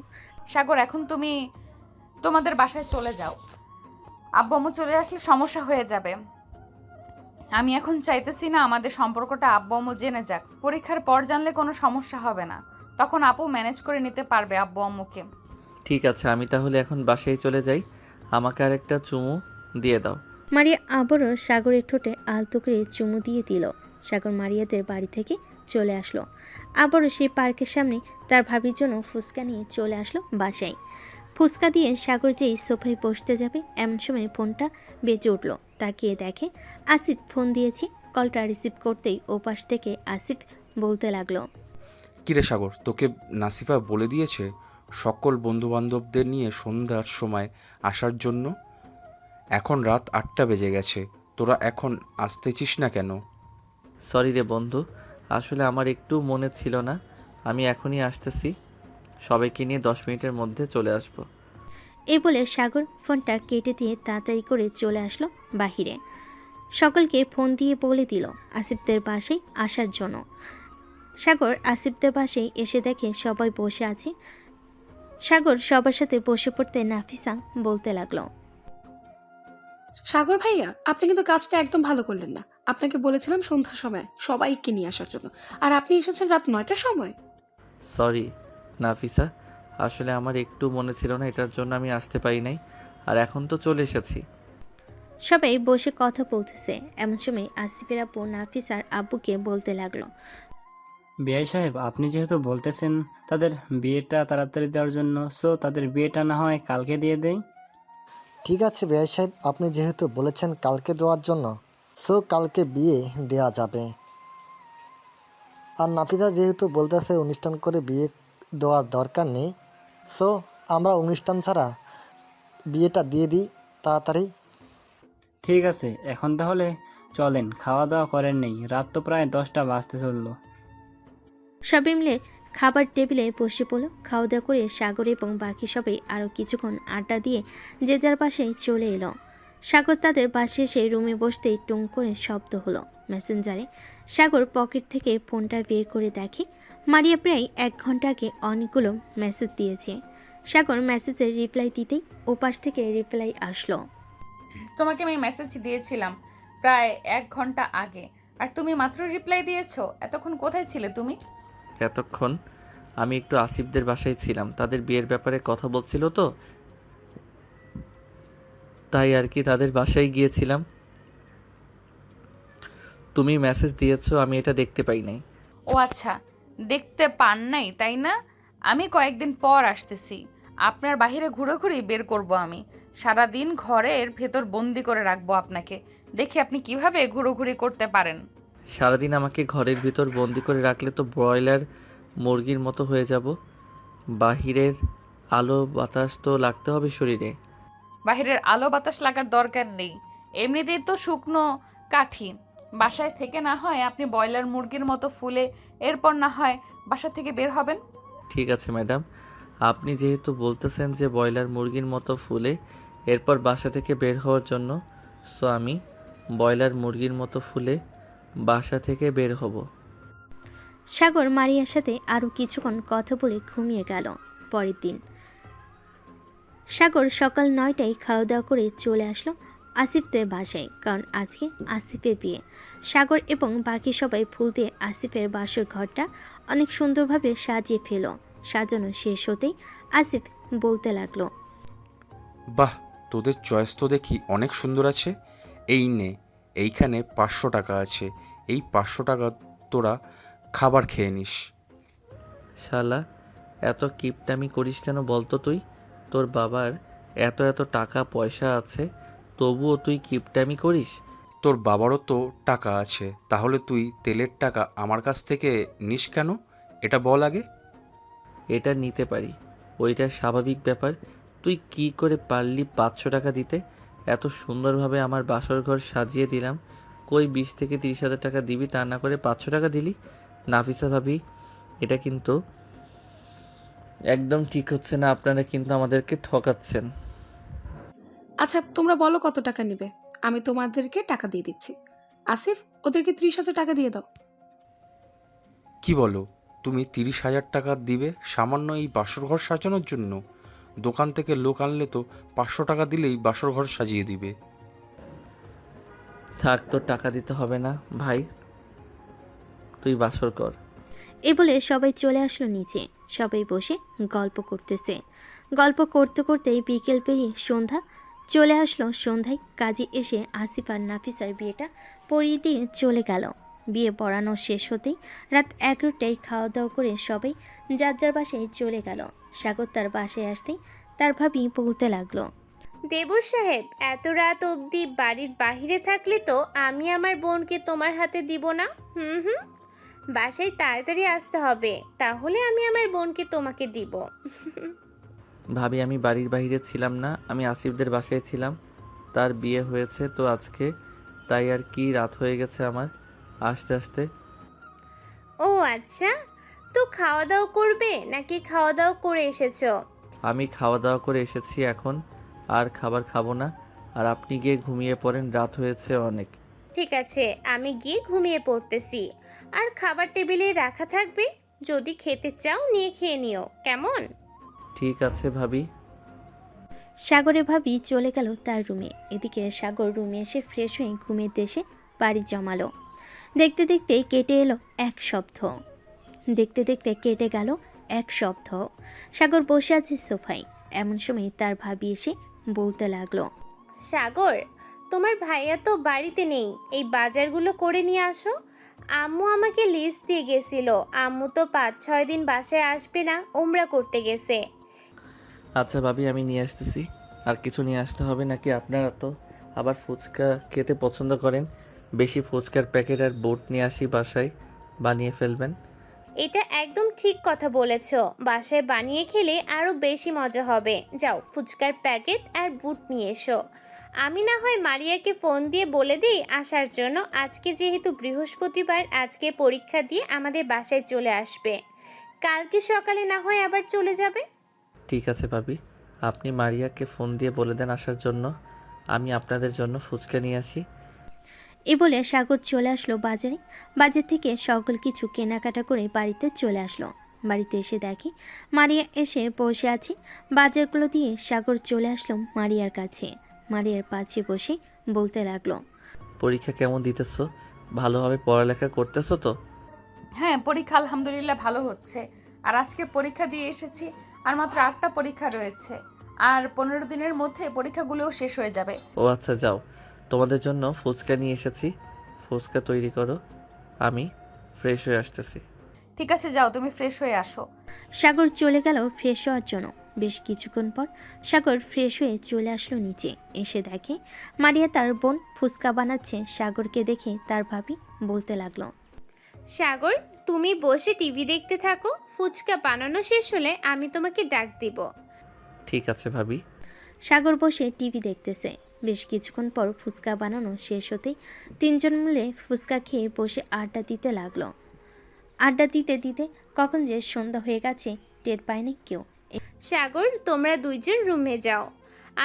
সাগর, এখন তুমি তোমাদের বাসায় চলে যাও। আব্বু আম্মু চলে আসলে সমস্যা হয়ে যাবে। আমি এখন চাইতেছি না আমাদের সম্পর্কটা আব্বু আম্মু জেনে যাক। পরীক্ষার পর জানলে কোনো সমস্যা হবে না, তখন আপু ম্যানেজ করে নিতে পারবে আব্বু আম্মুকে। ঠিক আছে, আমি তাহলে এখন বাসায় চলে যাই। আমাকে আরেকটা চুমু দিয়ে দাও। মারিয়া আবারও সাগরের ঠোঁটে আলতো করে চুমু দিয়ে দিল। সাগর মারিয়াদের বাড়ি থেকে চলে আসলো। আবারও সেই পার্কের সামনে তার ভাবির জন্য ফুচকা নিয়ে চলে আসলো বাসায়। ফুচকা দিয়ে সাগর যেই সোফায় বসতে যাবে এমন সময় ফোনটা বেজে উঠল। তাকিয়ে দেখে আসিফ ফোন দিয়েছে। কলটা রিসিভ করতেই ওপাশ থেকে আসিফ বলতে লাগলো, কিরে সাগর, তোকে নাসিফা বলে দিয়েছে সকল বন্ধুবান্ধবদের নিয়ে সন্ধ্যার সময় আসার জন্য? এখন রাত 8টা বেজে গেছে, তোরা এখন আসতেছিস না কেন? সরি রে বন্ধু, আসলে আমার একটু মনে ছিল না। আমি এখনই আসতেছি, সবাইকে নিয়ে 10 মিনিটের মধ্যে চলে আসব। এই বলে সাগর ফোনটা কেটে দিয়ে তাড়াতাড়ি করে চলে আসলো বাহিরে। সকলকে ফোন দিয়ে বলে দিল আসিফদের বাসায় আসার জন্য। সাগর আসিফদের বাসায় এসে দেখে সবাই বসে আছে। সাগর সবার সাথে বসে পড়তে নাফিসা বলতে লাগলো, সাগর ভাইয়া, আপনি কিন্তু কাজটা একদম ভালো করলেন না। আপনাকে বলেছিলাম সন্ধ্যার সময় সবাইকে নিয়ে আসার জন্য, আর আপনি এসেছেন রাত 9টার সময়। সরি নাফিসা, আসলে আমার একটু মনে ছিল না, এটার জন্য আমি আসতে পারি নাই। আর এখন তো চলে এসেছি। সবাই বসে কথা বলতেছে। এমন সময় আসিফের আপু নাফিসার আব্বুকে বলতে লাগলো, বিআই সাহেব, আপনি যেহেতু বলতেছেন তাদের বিয়েটা তাড়াতাড়ি দেওয়ার জন্য, সো তাদের বিয়েটা না হয় কালকে দিয়ে দেই। ঠিক আছে বেয়াই সাহেব, আপনি যেহেতু বলেছেন কালকে দেওয়ার জন্য, সো কালকে বিয়ে দেওয়া যাবে। আর নাফিসা যেহেতু বলতেছে অনুষ্ঠান করে বিয়ে দেওয়ার দরকার নেই, সো আমরা অনুষ্ঠান ছাড়া বিয়েটা দিয়ে দিই তাড়াতাড়ি। ঠিক আছে, এখন তাহলে চলেন, খাওয়া দাওয়া করেন নেই, রাত তো প্রায় 10টা বাজতে চললো। সবাই মিলে খাবার টেবিলে বসে পড়ল। খাওয়া দাওয়া করে সাগর এবং বাকি সবাই আরও কিছুক্ষণ আড্ডা দিয়ে যে যার বাসায় চলে এলো। সাগর তাদের বাসায় এসে রুমে বসতেই টুং করে শব্দ হলো মেসেঞ্জারে। সাগর পকেট থেকে ফোনটা বের করে দেখে মারিয়া প্রায় 1 ঘন্টা আগে অনেকগুলো মেসেজ দিয়েছে। সাগর মেসেজের রিপ্লাই দিতেই ওপাশ থেকে রিপ্লাই আসলো। তোমাকে আমি মেসেজ দিয়েছিলাম প্রায় 1 ঘন্টা আগে, আর তুমি মাত্র রিপ্লাই দিয়েছো। এতক্ষণ কোথায় ছিলে তুমি? এতক্ষণ আমি একটু আসিফদের বাসায় ছিলাম, তাদের বিয়ের ব্যাপারে কথা বলছিল তো, তাই আর কি তাদের বাসায় গিয়েছিলাম। তুমি মেসেজ দিয়েছো, আমি এটা দেখতে পাই নাই। ও আচ্ছা, দেখতে পান নাই তাই না? আমি কয়েকদিন পর আসতেছি, আপনার বাহিরে ঘুরে ঘুরে বের করব। আমি সারাদিন ঘরের ভেতর বন্দি করে রাখবো আপনাকে, দেখি আপনি কিভাবে ঘুরোঘুরি করতে পারেন। সারাদিন আমাকে ঘরের ভিতর বন্দি করে রাখলে তো ব্রয়লার মুরগির মতো হয়ে যাব। বাহিরের আলো বাতাস তো লাগতে হবে শরীরে। বাহিরের আলো বাতাস লাগার দরকার নেই, এমনিতেই তো শুকনো কাঠি। বাসায় থেকে না হয় আপনি ব্রয়লার মুরগির মতো ফুলে এরপর না হয় বাসা থেকে বের হবেন। ঠিক আছে ম্যাডাম, আপনি যেহেতু বলতেছেন যে ব্রয়লার মুরগির মতো ফুলে এরপর বাসা থেকে বের হওয়ার জন্য, সো আমি ব্রয়লার মুরগির মতো ফুলে বাসা থেকে বের হব। সাগর মারিয়ার সাথে আরও কিছুক্ষণ কথা বলে ঘুমিয়ে গেল। পরের দিন সাগর সকাল 9টায় খাওয়া দাওয়া করে চলে আসলো আসিফদের বাসায়, কারণ আজকে আসিফের বিয়ে। সাগর এবং বাকি সবাই ফুল দিয়ে আসিফের বাসর ঘরটা অনেক সুন্দরভাবে সাজিয়ে ফেল। সাজানো শেষ হতেই আসিফ বলতে লাগলো, বাহ, তোদের চয়েস তো দেখি অনেক সুন্দর আছে। এই নে, এইখানে 500 টাকা আছে, এই 500 টাকা তোরা খাবার খেয়ে নিস। শালা, এত কিপটামি করিস কেন বলতো তুই? তোর বাবার এত এত টাকা পয়সা আছে, তবুও তুই কিপটামি করিস? তোর বাবারও তো টাকা আছে, তাহলে তুই তেলের টাকা আমার কাছ থেকে নিস কেন? এটা বল আগে। এটা নিতে পারি, ওইটা স্বাভাবিক ব্যাপার। তুই কি করে পারলি 500 টাকা দিতে? এত সুন্দরভাবে আমার বাসর ঘর সাজিয়ে দিলাম, কই 20 থেকে 30 হাজার টাকা দিবি, তা না করে 500 টাকা দিলি? নাফিসা ভাবি, এটা কিন্তু একদম ঠিক হচ্ছে না, আপনারা কিন্তু আমাদেরকে ঠকাচ্ছেন। আচ্ছা, তোমরা বলো কত টাকা নেবে, আমি তোমাদেরকে টাকা দিয়ে দিচ্ছি। আসিফ, ওদেরকে 30,000 টাকা দিয়ে দাও। কি বলো, তুমি 30,000 টাকা দিবে সামান্য এই বাসর ঘর সাজানোর জন্য? দোকান থেকে লোক আনলে তো 500 টাকা দিলেই বাসর ঘর সাজিয়ে দিবে। থাক, তোর টাকা দিতে হবে না ভাই, তুই বাসর কর। এই বলে সবাই চলে আসলো নিচে। সবাই বসে গল্প করতেছে। গল্প করতে করতেই বিকেল পেরিয়ে সন্ধ্যা চলে আসলো। সন্ধ্যায় কাজী এসে আসিফ আর নাফিসার বিয়েটা পড়িয়ে দিয়ে চলে গেল। বিয়ে পড়ানো শেষ হতেই রাত 11টায় খাওয়া দাওয়া করে সবাই যার যার বাসায় চলে গেল। সাগর তার বাসায় আসতেই তার ভাবি বলতে লাগলো, দেবর সাহেব, এত রাত অবধি বাড়ির বাহিরে থাকলে তো আমি আমার বোনকে তোমার হাতে দিব না। বাসায় তাড়াতাড়ি আসতে হবে, তাহলে আমি আমার বোনকে তোমাকে দিব। ভাবি, আমি বাড়ির বাইরে ছিলাম না, আমি আসিফদের বাসায় ছিলাম। তার বিয়ে হয়েছে তো আজকে, তাই আর কি রাত হয়ে গেছে আমার আসতে আসতে। ও আচ্ছা, তো খাওয়া দাওয়া করবে নাকি খাওয়া দাওয়া করে এসেছো? আমি খাওয়া দাওয়া করে এসেছি, এখন আর খাবার খাবো না। আর আপনি গিয়ে ঘুমিয়ে পড়েন, রাত হয়েছে অনেক। ঠিক আছে, আমি গিয়ে ঘুমিয়ে পড়তেছি। আর খাবার টেবিলে রাখা থাকবে, যদি খেতে চাও নিয়ে খেয়ে নিও, কেমন? ঠিক আছে ভাবি। সাগরের ভাবি চলে গেল তার রুমে। এদিকে সাগর রুমে এসে ফ্রেশ হয়ে ঘুমের দেশে বাড়ি জমালো। দেখতে দেখতে কেটে এলো 1 সপ্তাহ। দেখতে দেখতে কেটে গেল 1 সপ্তাহ। সাগর বসে আছে সোফায়। এমন সময় তার ভাবি এসে বলতে লাগলো, সাগর, তোমার ভাইয়া তো বাড়িতে নেই, এই বাজারগুলো করে নিয়ে আসো। আম্মু আমাকে লিস্ট দিয়ে গেছিল, আম্মু তো 5-6 দিন বাসায় আসবে না, ওমরা করতে গেছে। আচ্ছা ভাবি, আমি নিয়ে আসতেছি। আর কিছু নিয়ে আসতে হবে নাকি? আপনারা তো আবার ফুচকা খেতে পছন্দ করেন। বেশি ফুচকার প্যাকেট আর বুট নিয়ে আসি, বাসায় বানিয়ে ফেলবেন। এটা একদম ঠিক কথা বলেছো, বাসায় বানিয়ে খেলে আরো বেশি মজা হবে। যাও ফুচকার প্যাকেট আর বুট নিয়ে এসো। আমি না হয় মারিয়াকে ফোন দিয়ে বলে দিই আসার জন্য। আজকে যেহেতু বৃহস্পতিবার, আজকে পরীক্ষা দিয়ে আমাদের বাসায় চলে আসবে, কালকে সকালে না হয় আবার চলে যাবে। ঠিক আছে ভাবি, আপনি মারিয়াকে ফোন দিয়ে বলে দেন আসার জন্য। আমি আপনাদের জন্য ফুচকা নিয়ে আসি। এ বলে সাগর চলে আসলো বাজারে। বাজার থেকে সকল কিছু কেনাকাটা করে বাড়িতে চলে আসলো। বাড়িতে এসে দেখে মারিয়া এসে বসে আছে। বাজারগুলো দিয়ে সাগর চলে আসলো মারিয়ার কাছে। মারিয়ার পাশে বসে বলতে লাগলো, পরীক্ষা কেমন দিতেছো? ভালোভাবে পড়ালেখা করতেছো তো? হ্যাঁ, পরীক্ষা আলহামদুলিল্লাহ ভালো হচ্ছে। আর আজকে পরীক্ষা দিয়ে এসেছি, আর মাত্র 8টা পরীক্ষা রয়েছে। আর 15 দিনের মধ্যে পরীক্ষাগুলোও শেষ হয়ে যাবে। ও আচ্ছা, যাও, তোমাদের জন্য ফুচকা নিয়ে এসেছি। ফুচকা তৈরি করো, আমি ফ্রেশ হয়ে আসতেছি। ঠিক আছে, যাও, তুমি ফ্রেশ হয়ে আসো। সাগর চলে গেল ফ্রেশ হওয়ার জন্য। বেশ কিছুক্ষণ পর সাগর ফ্রেশ হয়ে চলে আসলো নিচে। এসে দেখে মারিয়া তার বোন ফুচকা বানাচ্ছে। সাগরকে দেখে তার ভাবি বলতে লাগলো, সাগর, তুমি বসে টিভি দেখতে থাকো, ফুচকা বানানো শেষ হলে আমি তোমাকে ডাক দিব। ঠিক আছে ভাবি। সাগর বসে টিভি দেখতেছে। বেশ কিছুক্ষণ পর ফুচকা বানানো শেষ হতেই তিনজন মিলে ফুচকা খেয়ে বসে আড্ডা দিতে লাগলো। আড্ডা দিতে দিতে কখন যে সন্ধ্যা হয়ে গেছে টের পায়নি কেউ। সাগর, তোমরা দুইজন রুমে যাও,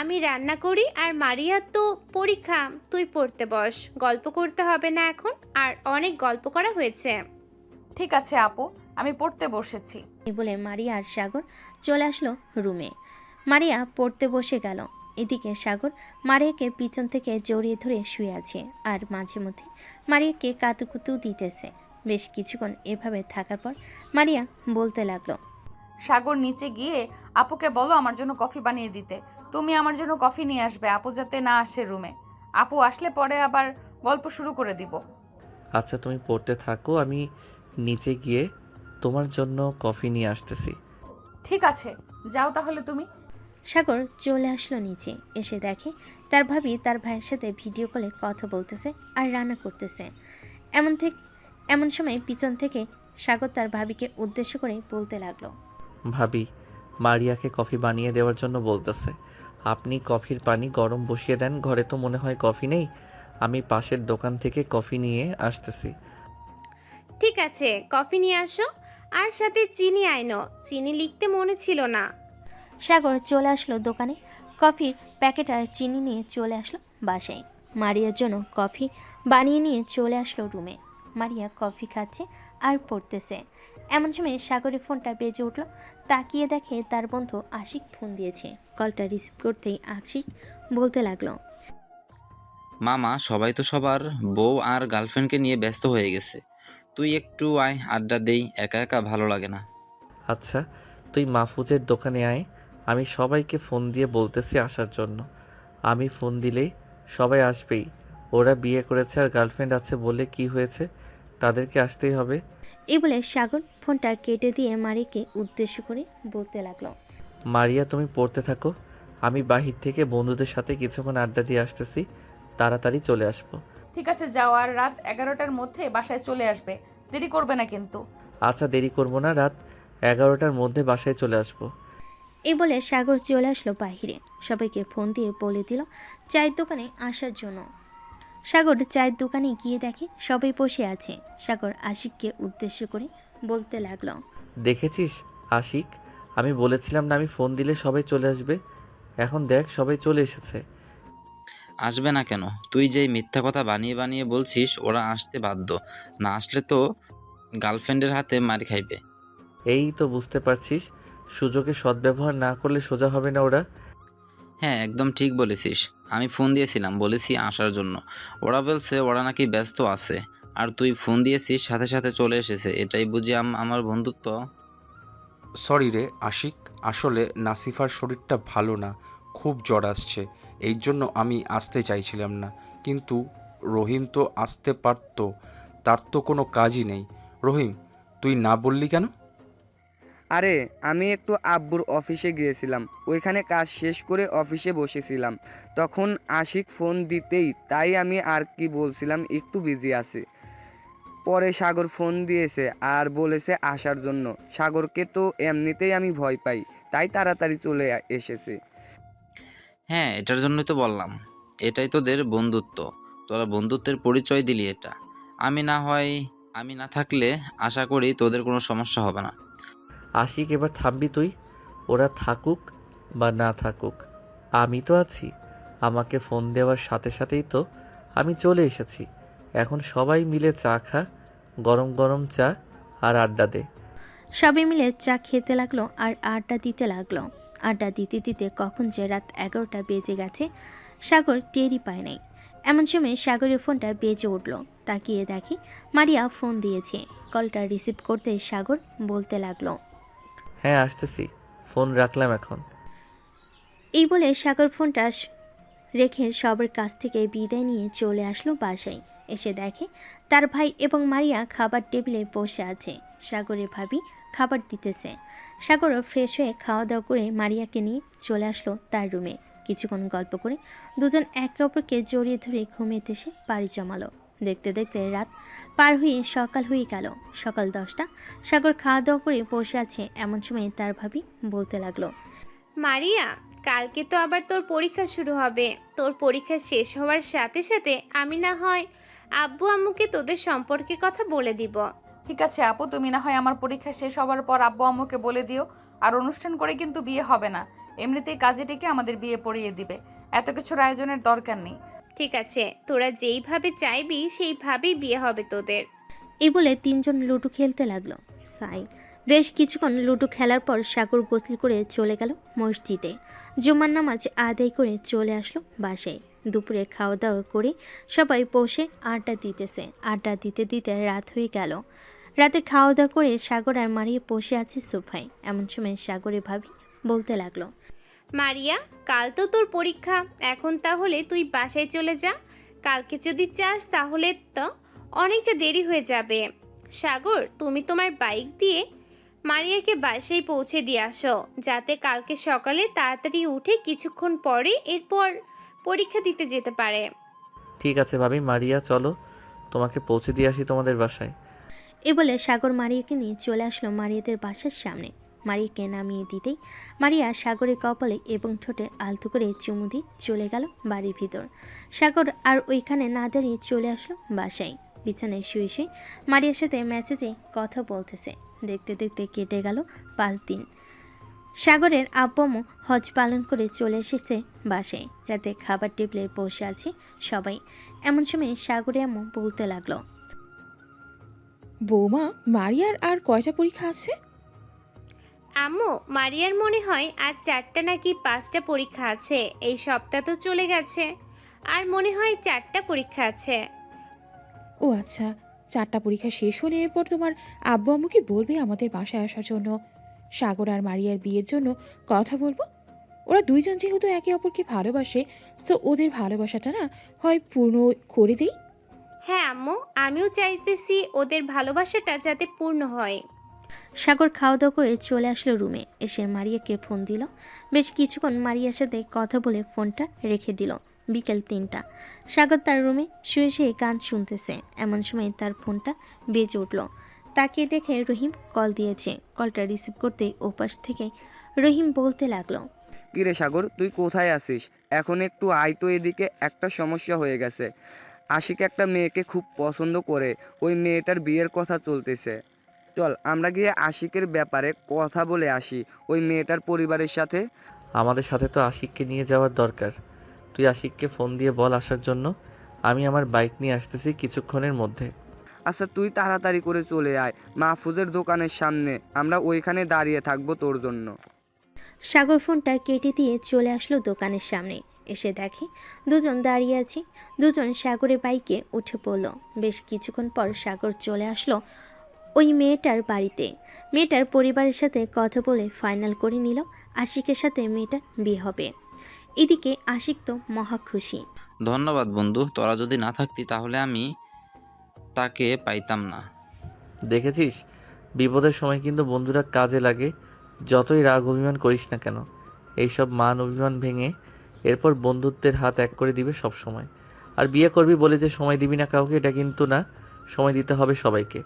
আমি রান্না করি। আর মারিয়া তো পরীক্ষা, তুই পড়তে বস, গল্প করতে হবে না এখন, আর অনেক গল্প করা হয়েছে। ঠিক আছে আপু, আমি পড়তে বসেছি। এই বলে মারিয়া আর সাগর চলে আসলো রুমে। মারিয়া পড়তে বসে গেল। এদিকে সাগর মারিয়াকে পিছন থেকে জড়িয়ে ধরে শুয়ে আছে আর মাঝে মধ্যে মারিয়াকে কাতুকুতু দিতেছে। বেশ কিছুক্ষণ এভাবে থাকার পর মারিয়া বলতে লাগলো, সাগর, নিচে গিয়ে আপুকে বলো আমার জন্য কফি বানিয়ে দিতে। তুমি আমার জন্য কফি নিয়ে আসবে, আপু যাতে না আসে রুমে। আপু আসলে পরে আবার গল্প শুরু করে দিব। আচ্ছা, তুমি পড়তে থাকো, আমি নিচে গিয়ে তোমার জন্য কফি নিয়ে আসতেছি। ঠিক আছে, যাও তাহলে তুমি। সাগর চলে আসলো নিচে। এসে দেখে তার ভাবি তার ভাইয়ের সাথে ভিডিও কলে কথা বলতেছে আর রান্না করতেছে। এমন সময় পিছন থেকে সাগর তার ভাবিকে উদ্দেশ্য করে বলতে লাগলো, ভাবি, মারিয়াকে কফি বানিয়ে দেওয়ার জন্য বলতেছে। আপনি কফির পানি গরম বসিয়ে দেন। ঘরে তো মনে হয় কফি নেই, আমি পাশের দোকান থেকে কফি নিয়ে আসতেছি। ঠিক আছে, কফি নিয়ে আসো, আর সাথে চিনি আইনো, চিনি লিখতে মনে ছিল না। সাগর চলে আসলো দোকানে। কফির প্যাকেট আর চিনি নিয়ে চলে আসলো বাসায়। মারিয়ার জন্য কফি বানিয়ে নিয়ে চলে আসলো রুমে। মারিয়া কফি খাচ্ছে আর পড়তেছে। এমন সময় সাগরের ফোনটা বেজে উঠল। তাকিয়ে দেখে তার বন্ধু আশিক ফোন দিয়েছে। কলটা রিসিভ করতেই আশিক বলতে লাগলো, মামা, সবাই তো সবার বউ আর গার্লফ্রেন্ডকে নিয়ে ব্যস্ত হয়ে গেছে, তুই একটু আয়, আড্ডা দেই, একা একা ভালো লাগে না। আচ্ছা, তুই মাহফুজের দোকানে আয়, আমি সবাইকে ফোন দিয়ে বলতেছি আসার জন্য। আমি ফোন দিলেই সবাই আসবেই। ওরা বিয়ে করেছে আর গার্লফ্রেন্ড আছে বলে কি হয়েছে, তাদেরকে আসতেই হবে। এই বলে সাগর ফোনটা কেটে দিয়ে মারিয়াকে উদ্দেশ্য করে বলতে লাগলো, মারিয়া, তুমি পড়তে থাকো, আমি বাহির থেকে বন্ধুদের সাথে কিছুক্ষণ আড্ডা দিয়ে আসতেছি, তাড়াতাড়ি চলে আসবো। ঠিক আছে, যাও, আর রাত 11টার মধ্যে বাসায় চলে আসবে। দেরি করবে না কিন্তু। আচ্ছা, দেরি করবো না, রাত 11টার মধ্যে বাসায় চলে আসবো। এই বলে সাগর চলে আসলো বাহিরে। সবাইকে ফোন দিয়ে বলে দিল চায়ের দোকানে আসার জন্য। সাগর চায়ের দোকানে গিয়ে দেখে সবাই বসে আছে। সাগর আশিককে উদ্দেশ্য করে বলতে লাগলো, দেখেছিস আশিক, আমি বলেছিলাম না আমি ফোন দিলে সবাই চলে আসবে। এখন দেখ সবাই চলে এসেছে। আসবে না কেন? তুই যেই মিথ্যা কথা বানিয়ে বানিয়ে বলছিস, ওরা আসতে বাধ্য, না আসলে তো গার্লফ্রেন্ডের হাতে মার খাইবে। এই তো বুঝতে পারছিস, সুযোগে সদ্ব্যবহার না করলে সোজা হবে না ওরা। হ্যাঁ, একদম ঠিক বলেছিস। আমি ফোন দিয়েছিলাম, বলেছি আসার জন্য, ওরা বলছে ওরা নাকি ব্যস্ত আছে, আর তুই ফোন দিয়েছিস সাথে সাথে চলে এসেছে। এটাই বুঝি আমার বন্ধুত্ব? সরি রে আশিক, আসলে নাসিফার শরীরটা ভালো না, খুব জ্বর আসছে, এই জন্য আমি আসতে চাইছিলাম না, কিন্তু রহিম তো আসতে পারতো, তার তো কোনো কাজই নেই। রহিম, তুই না বললি কেন? আরে আমি একটু আব্বুর অফিসে গিয়েছিলাম, ওইখানে কাজ শেষ করে অফিসে বসেছিলাম, তখন আশিক ফোন দিতেই, তাই আমি আর কি বলছিলাম একটু বিজি আছি। পরে সাগর ফোন দিয়েছে আর বলেছে আসার জন্য। সাগরকে তো এমনিতেই আমি ভয় পাই, তাই তাড়াতাড়ি চলে এসেছি। হ্যাঁ, এটার জন্যই তো বললাম, এটাই তোদের বন্ধুত্ব। তোরা বন্ধুত্বের পরিচয় দিলি এটা। আমি না থাকলে আশা করি তোদের কোনো সমস্যা হবে না। আশিক, এবার থামবি তুই? ওরা থাকুক বা না থাকুক, আমি তো আছি। আমাকে ফোন দেওয়ার সাথে সাথেই তো আমি চলে এসেছি। এখন সবাই মিলে চা খা, গরম গরম চা, আর আড্ডা দে। সবাই মিলে চা খেতে লাগলো আর আড্ডা দিতে লাগলো। আড্ডা দিতে দিতে কখন যে রাত 11টা বেজে গেছে সাগর টেরই পায় নাই। এমন সময় সাগরের ফোনটা বেজে উঠল। তাকিয়ে দেখে মারিয়া ফোন দিয়েছে। কলটা রিসিভ করতে সাগর বলতে লাগলো, হ্যাঁ আসতেছি, ফোন রাখলাম এখন। এই বলে সাগর ফোনটা রেখে সবার কাছ থেকে বিদায় নিয়ে চলে আসলো বাসায়। এসে দেখে তার ভাই এবং মারিয়া খাবার টেবিলে বসে আছে। সাগরের ভাবি খাবার দিতেছে। সাগরও ফ্রেশ হয়ে খাওয়া দাওয়া করে মারিয়াকে নিয়ে চলে আসলো তার রুমে। কিছুক্ষণ গল্প করে দুজন একে অপরকে জড়িয়ে ধরে ঘুমিয়ে এসে পাড়ি জমালো। দেখতে দেখতে রাত পার হয়ে সকাল হয়ে গেল। সকাল 10টা। সাগর খাওয়া দাওয়া করে বসে আছে। এমন সময় তার ভাবি বলতে লাগলো, মারিয়া, কালকে তো আবার তোর পরীক্ষা শুরু হবে। তোর পরীক্ষা শেষ হওয়ার সাথে সাথে আমি না হয় আব্বু আম্মুকে তোদের সম্পর্কে কথা বলে দিব। ঠিক আছে আপু, তুমি না হয় আমার পরীক্ষা শেষ হওয়ার পর আব্বু আম্মুকে বলে দিও। আর অনুষ্ঠান করে কিন্তু বিয়ে হবে না, এমনিতেই কাজে ডেকে আমাদের বিয়ে পড়িয়ে দিবে। এত কিছুর আয়োজনের দরকার নেই। ঠিক আছে, তোরা যেইভাবে চাইবি সেইভাবেই বিয়ে হবে তোদের। এই বলে তিনজন লুডো খেলতে লাগলো। বেশ কিছুক্ষণ লুডো খেলার পর সাগর গোসল করে চলে গেল মসজিদে। জুমার নামাজ আদায় করে চলে আসলো বাসায়। দুপুরে খাওয়া দাওয়া করে সবাই বসে আড্ডা দিতেছে। আড্ডা দিতে দিতে রাত হয়ে গেল। রাতে খাওয়া দাওয়া করে সাগর আর মারিয়া বসে আছে সোফায়। এমন সময় সাগরে ভাবি বলতে লাগলো, মারিয়া, কাল তো তোর পরীক্ষা, এখন তাহলে তুই বাসায় চলে যা। কালকে যদি চাস তাহলে তো অনেকটা দেরি হয়ে যাবে। সাগর, তুমি তোমার বাইক দিয়ে মারিয়াকে বাসায় পৌঁছে দিয়ে আসো, যাতে কালকে সকালে তাড়াতাড়ি উঠে কিছুক্ষণ পরে এরপর পরীক্ষা দিতে যেতে পারে। ঠিক আছে ভাবি, মারিয়া চলো তোমাকে পৌঁছে দিয়ে আসি তোমাদের বাসায়। এ বলে সাগর মারিয়াকে নিয়ে চলে আসলো মারিয়াদের বাসার সামনে। মারিয়াকে নামিয়ে দিতেই মারিয়া সাগরের কপালে এবং ঠোঁটে আলতো করে চুমু দিয়ে চলে গেল বাড়ির ভিতর। সাগর আর ওইখানে না দাঁড়িয়ে চলে আসলো বাসায়। বিছানায় শুয়ে শুয়ে মারিয়ার সাথে মেসেজে কথা বলতেছে। দেখতে দেখতে কেটে গেল 5 দিন। সাগরের আব্বু হজ পালন করে চলে এসেছে বাসায়। রাতে খাবার টেবিলে বসে আছে সবাই। এমন সময় সাগরে আম্মু বলতে লাগলো, বৌমা, মারিয়ার আর কয়টা পরীক্ষা আছে? আম্মু, মারিয়ার মনে হয় আজ 4টা নাকি 5টা পরীক্ষা আছে। এই সপ্তাহ তো চলে গেছে, আর মনে হয় 4টা পরীক্ষা আছে। ও আচ্ছা, 4টা পরীক্ষা শেষ হলে এরপর তোমার আব্বু আম্মুকে বলবে আমাদের বাসায় আসার জন্য। সাগর আর মারিয়ার বিয়ের জন্য কথা বলবো। ওরা দুইজন যেহেতু একে অপরকে ভালোবাসে, তো ওদের ভালোবাসাটা না হয় পূর্ণ করে দেই। হ্যাঁ আম্মু, আমিও চাইতেছি ওদের ভালোবাসাটা যাতে পূর্ণ হয়। সাগর খাওয়া দাওয়া করে চলে আসলো রুমে। এসে মারিয়াকে ফোন দিল। বেশ কিছুক্ষণ মারিয়ার সাথে কথা বলে ফোনটা রেখে দিল। বিকেল 3টা। সাগর তার রুমে শুয়ে শুয়ে গান শুনতেছে। এমন সময় তার ফোনটা বেজে উঠল। তাকিয়ে দেখে রহিম কল দিয়েছে। কলটা রিসিভ করতেই ওপাশ থেকে রহিম বলতে লাগলো, কিরে সাগর, তুই কোথায় আছিস? এখন একটু আয় তো এদিকে, একটা সমস্যা হয়ে গেছে। আশিক একটা মেয়েকে খুব পছন্দ করে, ওই মেয়েটার বিয়ের কথা চলতেছে। চল আমরা গিয়ে আশিকের ব্যাপারে কথা বলে আসি ওই মেয়েটার পরিবারের সাথে। আমাদের সাথে তো আশিককে নিয়ে যাওয়ার দরকার। তুই আশিককে ফোন দিয়ে বল আসার জন্য। আমি আমার বাইক নিয়ে আসতেছি কিছুক্ষণের মধ্যে। আচ্ছা, তুই তাড়াতাড়ি করে চলে আয় মাহফুজের দোকানের সামনে, আমরা ওইখানে দাঁড়িয়ে থাকবো তোর জন্য। সাগর ফোনটা কেটে দিয়ে চলে আসলো দোকানের সামনে। এসে দেখে দুজন দাঁড়িয়ে আছে। দুজন সাগরের বাইকে উঠে পড়ল। বেশ কিছুক্ষণ পর সাগর চলে আসলো ওই মেয়েটার বাড়িতে। মেয়েটার পরিবারের সাথে কথা বলে ফাইনাল করে নিল আশিকের সাথে মেয়েটার বিয়ে হবে। এদিকে আশিক তো মহা খুশি। ধন্যবাদ বন্ধু, তোরা যদি না থাকতি তাহলে আমি তাকে পাইতাম না। দেখেছিস, বিপদের সময় কিন্তু বন্ধুরা কাজে লাগে। যতই রাগ অভিমান করিস না কেন, এইসব মান অভিমান ভেঙে এরপর বন্ধুত্বের হাত এক করে দিবে সব সময়। আর বিয়ে করবি বলে যে সময় দিবি না কাউকে, এটা কিন্তু না, সময় দিতে হবে সবাইকে।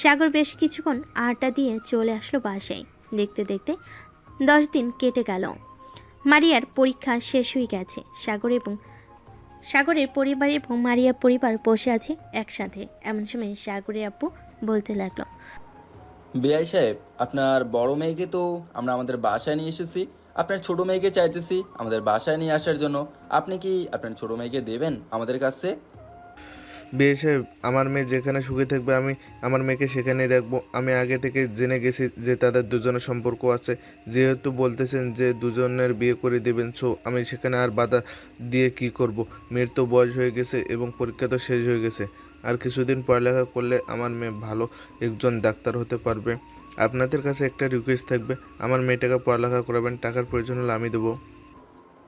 সাগর বেশ কিছুক্ষণ আড্ডা দিয়ে চলে আসলো বাসায়। দেখতে দেখতে 10 দিন কেটে গেল। মারিয়ার পরীক্ষা শেষ হয়ে গেছে। সাগরের পরিবার এবং মারিয়ার পরিবার বসে আছে একসাথে। এমন সময় সাগরের আব্বু বলতে লাগলো, বিআই সাহেব, আপনার বড় মেয়েকে তো আমরা আমাদের বাসায় নিয়ে এসেছি, আপনার ছোট মেয়েকে চাইতেছি আমাদের বাসায় নিয়ে আসার জন্য। আপনি কি আপনার ছোট মেয়েকে দেবেন আমাদের কাছে? বিয়ে সাহেব, আমার মেয়ে যেখানে সুখে থাকবে আমি আমার মেয়েকে সেখানেই রাখবো। আমি আগে থেকে জেনে গেছি যে তাদের দুজনের সম্পর্ক আছে। যেহেতু বলতেছেন যে দুজনের বিয়ে করে দেবেন, সো আমি সেখানে আর বাধা দিয়ে কি করব। মেয়ের তো বয়স হয়ে গেছে এবং পরীক্ষা তো শেষ হয়ে গেছে। আর কিছুদিন পড়ালেখা করলে আমার মেয়ে ভালো একজন ডাক্তার হতে পারবে। আপনাদের কাছে একটা রিকোয়েস্ট থাকবে, আমার মেয়েটাকে পড়ালেখা করাবেন, টাকার প্রয়োজন হলে আমি দেবো।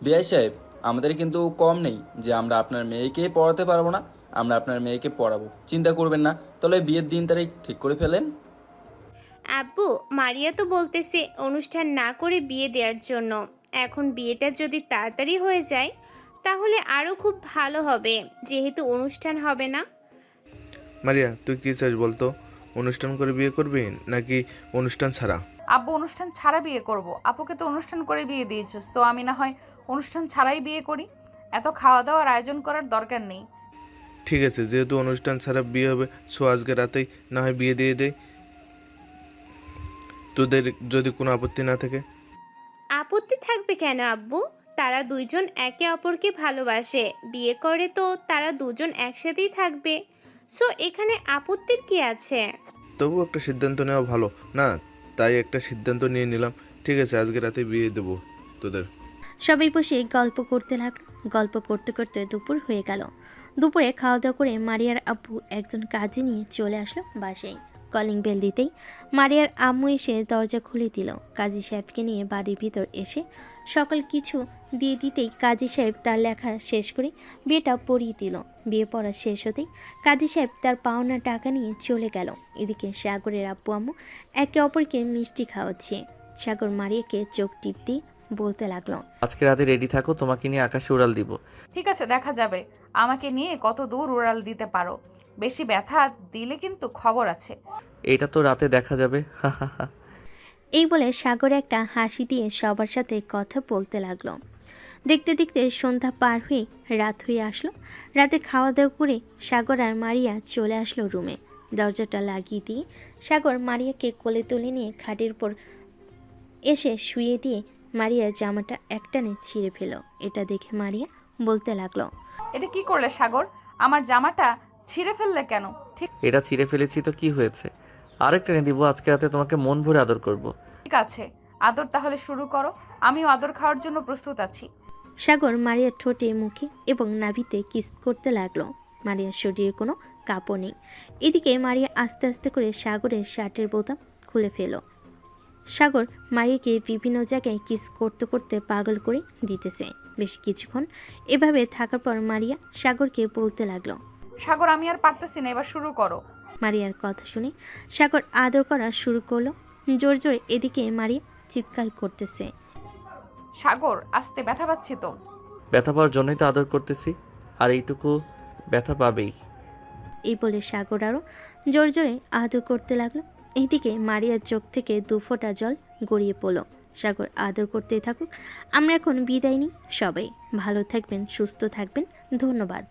বিআই সাহেব, আমাদের কিন্তু কম নেই যে আমরা আপনার মেয়েকে পড়াতে পারবো না। আমরা আপনার মেয়েকে পড়াবো, চিন্তা করবেন না। তাহলে বিয়ের দিন তারিখ ঠিক করে ফেলেন। আব্বু, মারিয়া তো বলতেছে অনুষ্ঠান না করে বিয়ে দেওয়ার জন্য। এখন বিয়েটা যদি তাড়াতাড়ি হয়ে যায় তাহলে আরও খুব ভালো হবে, যেহেতু অনুষ্ঠান হবে না। মারিয়া, তুই কি চাস বলতো? অনুষ্ঠান করে বিয়ে করবি নাকি অনুষ্ঠান ছাড়া? আব্বু, অনুষ্ঠান ছাড়া বিয়ে করব। আপুকে তো অনুষ্ঠান করে বিয়ে দিয়েছিস, তো আমি না হয় অনুষ্ঠান ছাড়াই বিয়ে করি। এত খাওয়া দাওয়ার আয়োজন করার দরকার নেই। ঠিক আছে, যেহেতু অনুষ্ঠান ছাড়া বিয়ে হবে, সো আজকে রাতেই না হয় বিয়ে দিয়ে দেয়, তোদের যদি কোনো আপত্তি না থাকে। আপত্তি থাকবে কেন আব্বু? তারা দুইজন একে অপরকে ভালোবাসে, বিয়ে করে তো তারা দুজন একসাথেই থাকবে। সো এখানে আপত্তির কি আছে? তবু একটা সিদ্ধান্ত নেওয়া ভালো না, তাই একটা সিদ্ধান্ত নিয়ে নিলাম। ঠিক আছে, আজকে রাতে বিয়ে দেবো তোদের। সবাই বসে গল্প করতে লাগলো। গল্প করতে করতে দুপুর হয়ে গেল। দুপুরে খাওয়া দাওয়া করে মারিয়ার আব্বু একজন কাজে নিয়ে চলে আসলো বাসায়। কলিং বেল দিতেই মারিয়ার আম্মু এসে দরজা খুলে দিল। কাজী সাহেবকে নিয়ে বাড়ির ভিতর এসে সকল কিছু দিয়ে দিতেই কাজী সাহেব তার লেখা শেষ করে বিয়েটা পড়িয়ে দিল। বিয়ে পড়া শেষ হতেই কাজী সাহেব তার পাওনা টাকা নিয়ে চলে গেল। এদিকে সাগরের আব্বু আম্মু একে অপরকে মিষ্টি খাওয়াচ্ছে। সাগর মারিয়াকে চোখ টিপ দিয়ে বলতে লাগলো, আজকে রাতে রেডি থাকো, তোমাকে নিয়ে আকাশে উড়াল দিব। ঠিক আছে, দেখা যাবে আমাকে নিয়ে কত দূর উড়াল দিতে পারো। বেশি ব্যথা দিলে কিন্তু খবর আছে। এটা তো রাতে দেখা যাবে। এই বলে সাগর একটা হাসি দিয়ে সবার সাথে কথা বলতে লাগলো। দেখতে দেখতে সন্ধ্যা পার হয়ে রাত হয়ে আসলো। রাতে খাওয়া দাওয়া করে সাগর আর মারিয়া চলে আসলো রুমে। দরজাটা লাগিয়ে দিয়ে সাগর মারিয়াকে কোলে তুলে নিয়ে খাটের উপর এসে শুয়ে দিয়ে মারিয়ার জামাটা একটানে ছিঁড়ে ফেলো। এটা দেখে মারিয়া বলতে লাগলো, এটা কি করলে সাগর? আমার জামাটা ছিঁড়ে ফেললে কেন? এটা ছিঁড়ে ফেলেছি তো কি হয়েছে, আরেকটা এনে দিব। আজকে রাতে তোমাকে মন ভরে আদর করব। ঠিক আছে, আদর তাহলে শুরু করো। আমিও আদর খাওয়ার জন্য প্রস্তুত আছি। সাগর মারিয়ার ঠোঁটে, মুখে এবং নাভিতে কিস করতে লাগলো। মারিয়ার শরীরে কোনো কাপড় নেই। এদিকে মারিয়া আস্তে আস্তে করে সাগরের শার্টের বোতাম খুলে ফেলো। সাগর মারিয়াকে বিভিন্ন জায়গায় কিস করতে করতে পাগল করে দিতেছে। বেশ কিছুক্ষণ এভাবে থাকার পর মারিয়া সাগরকে বলতে লাগলো, সাগর, আমি আর পারতেছি না, এবার শুরু করো। মারিয়ার কথা শুনে সাগর আদর করা শুরু করলো জোর জোরে। এদিকে মারিয়া চিৎকার করতেছে, সাগর আস্তে, ব্যথা পাচ্ছি তো। ব্যথা পাওয়ার জন্যই তো আদর করতেছি, আর এইটুকু ব্যথা পাবেই। এই বলে সাগর আরও জোর জোরে আদর করতে লাগলো। এইদিকে মারিয়ার চোখ থেকে 2 ফোঁটা জল গড়িয়ে পড়লো। সাগর আদর করতেই থাকুক। আমরা এখন বিদায় নিই। সবাই ভালো থাকবেন, সুস্থ থাকবেন। ধন্যবাদ।